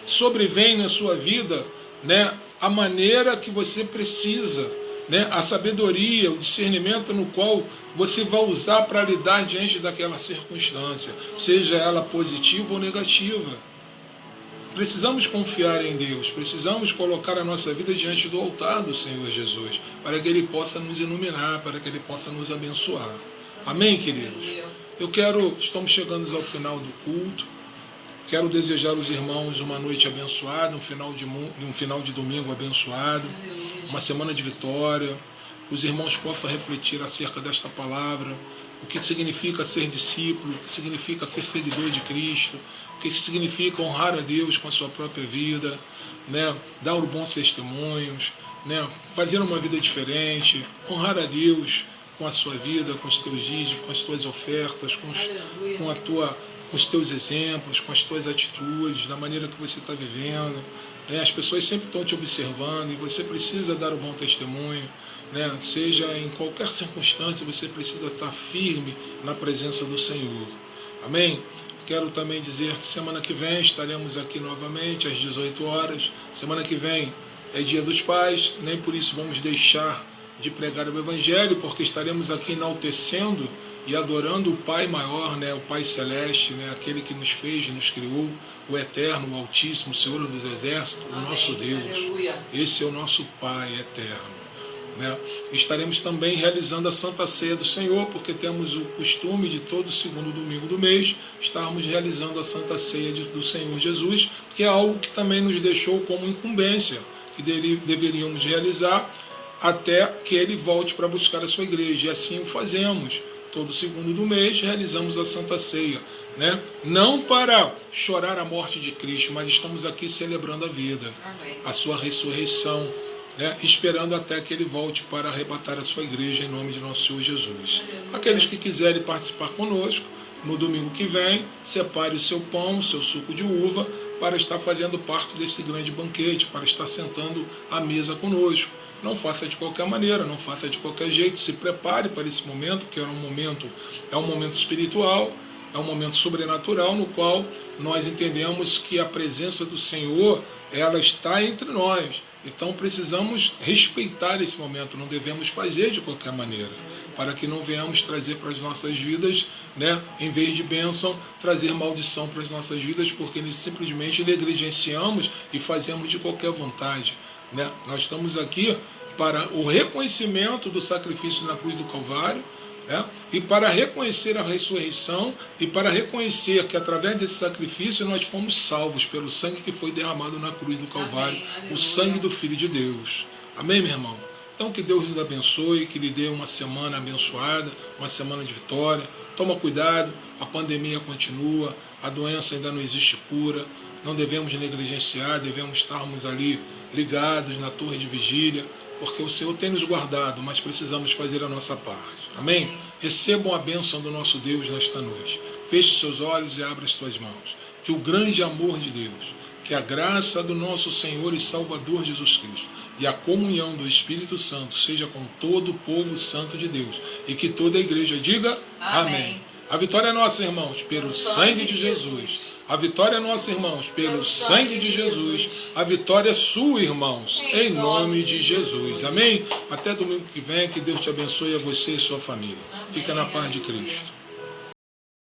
sobrevém na sua vida, né, a maneira que você precisa, né, a sabedoria, o discernimento no qual você vai usar para lidar diante daquela circunstância, seja ela positiva ou negativa. Precisamos confiar em Deus, precisamos colocar a nossa vida diante do altar do Senhor Jesus, para que Ele possa nos iluminar, para que Ele possa nos abençoar. Amém, queridos? Estamos chegando ao final do culto, quero desejar aos irmãos uma noite abençoada, um final de domingo abençoado, uma semana de vitória, que os irmãos possam refletir acerca desta palavra, o que significa ser discípulo, o que significa ser seguidor de Cristo, o que significa honrar a Deus com a sua própria vida, né? Dar bons testemunhos, né? Fazer uma vida diferente, honrar a Deus com a sua vida, com os teus dízimos, com as tuas ofertas, com os teus exemplos, com as tuas atitudes, da maneira que você está vivendo. Né? As pessoas sempre estão te observando e você precisa dar bom testemunho. Né? Seja em qualquer circunstância, você precisa estar firme na presença do Senhor. Amém? Quero também dizer que semana que vem estaremos aqui novamente às 18 horas. Semana que vem é Dia dos Pais, nem por isso vamos deixar de pregar o Evangelho, porque estaremos aqui enaltecendo e adorando o Pai maior, né? O Pai Celeste, né? Aquele que nos fez, nos criou, o Eterno, o Altíssimo, o Senhor dos Exércitos, o nosso Deus. Aleluia. Esse é o nosso Pai eterno. né? Estaremos também realizando a Santa Ceia do Senhor, porque temos o costume de todo segundo domingo do mês estarmos realizando a Santa Ceia do Senhor Jesus, que é algo que também nos deixou como incumbência, que deveríamos realizar até que ele volte para buscar a sua igreja, e assim o fazemos. Todo segundo do mês realizamos a Santa Ceia, né? Não para chorar a morte de Cristo, mas estamos aqui celebrando a vida, a sua ressurreição, né? Esperando até que ele volte para arrebatar a sua igreja em nome de nosso Senhor Jesus. Aqueles que quiserem participar conosco, no domingo que vem, separe o seu pão, o seu suco de uva, para estar fazendo parte desse grande banquete, para estar sentando à mesa conosco. Não faça de qualquer maneira, não faça de qualquer jeito, se prepare para esse momento, que é um momento espiritual, é um momento sobrenatural, no qual nós entendemos que a presença do Senhor, ela está entre nós. Então precisamos respeitar esse momento, não devemos fazer de qualquer maneira, para que não venhamos trazer para as nossas vidas, né, em vez de bênção, trazer maldição para as nossas vidas, porque simplesmente negligenciamos e fazemos de qualquer vontade, né? Nós estamos aqui para o reconhecimento do sacrifício na cruz do Calvário, né? E para reconhecer a ressurreição e para reconhecer que através desse sacrifício nós fomos salvos pelo sangue que foi derramado na cruz do Calvário, o sangue do Filho de Deus. Amém, meu irmão? Então que Deus nos abençoe, que lhe dê uma semana abençoada, uma semana de vitória. Toma cuidado, a pandemia continua, a doença ainda não existe cura, não devemos negligenciar, devemos estarmos ali ligados na torre de vigília, porque o Senhor tem nos guardado, mas precisamos fazer a nossa parte. Amém? Recebam a bênção do nosso Deus nesta noite. Feche seus olhos e abra as tuas mãos. Que o grande amor de Deus, que a graça do nosso Senhor e Salvador Jesus Cristo e a comunhão do Espírito Santo seja com todo o povo santo de Deus, e que toda a igreja diga amém. A vitória é nossa, irmãos, pelo sangue de Jesus. A vitória é nossa, irmãos, pelo sangue de Jesus. A vitória é sua, irmãos, em nome de Jesus. Amém? Até domingo que vem, que Deus te abençoe a você e a sua família. Fica na paz de Cristo.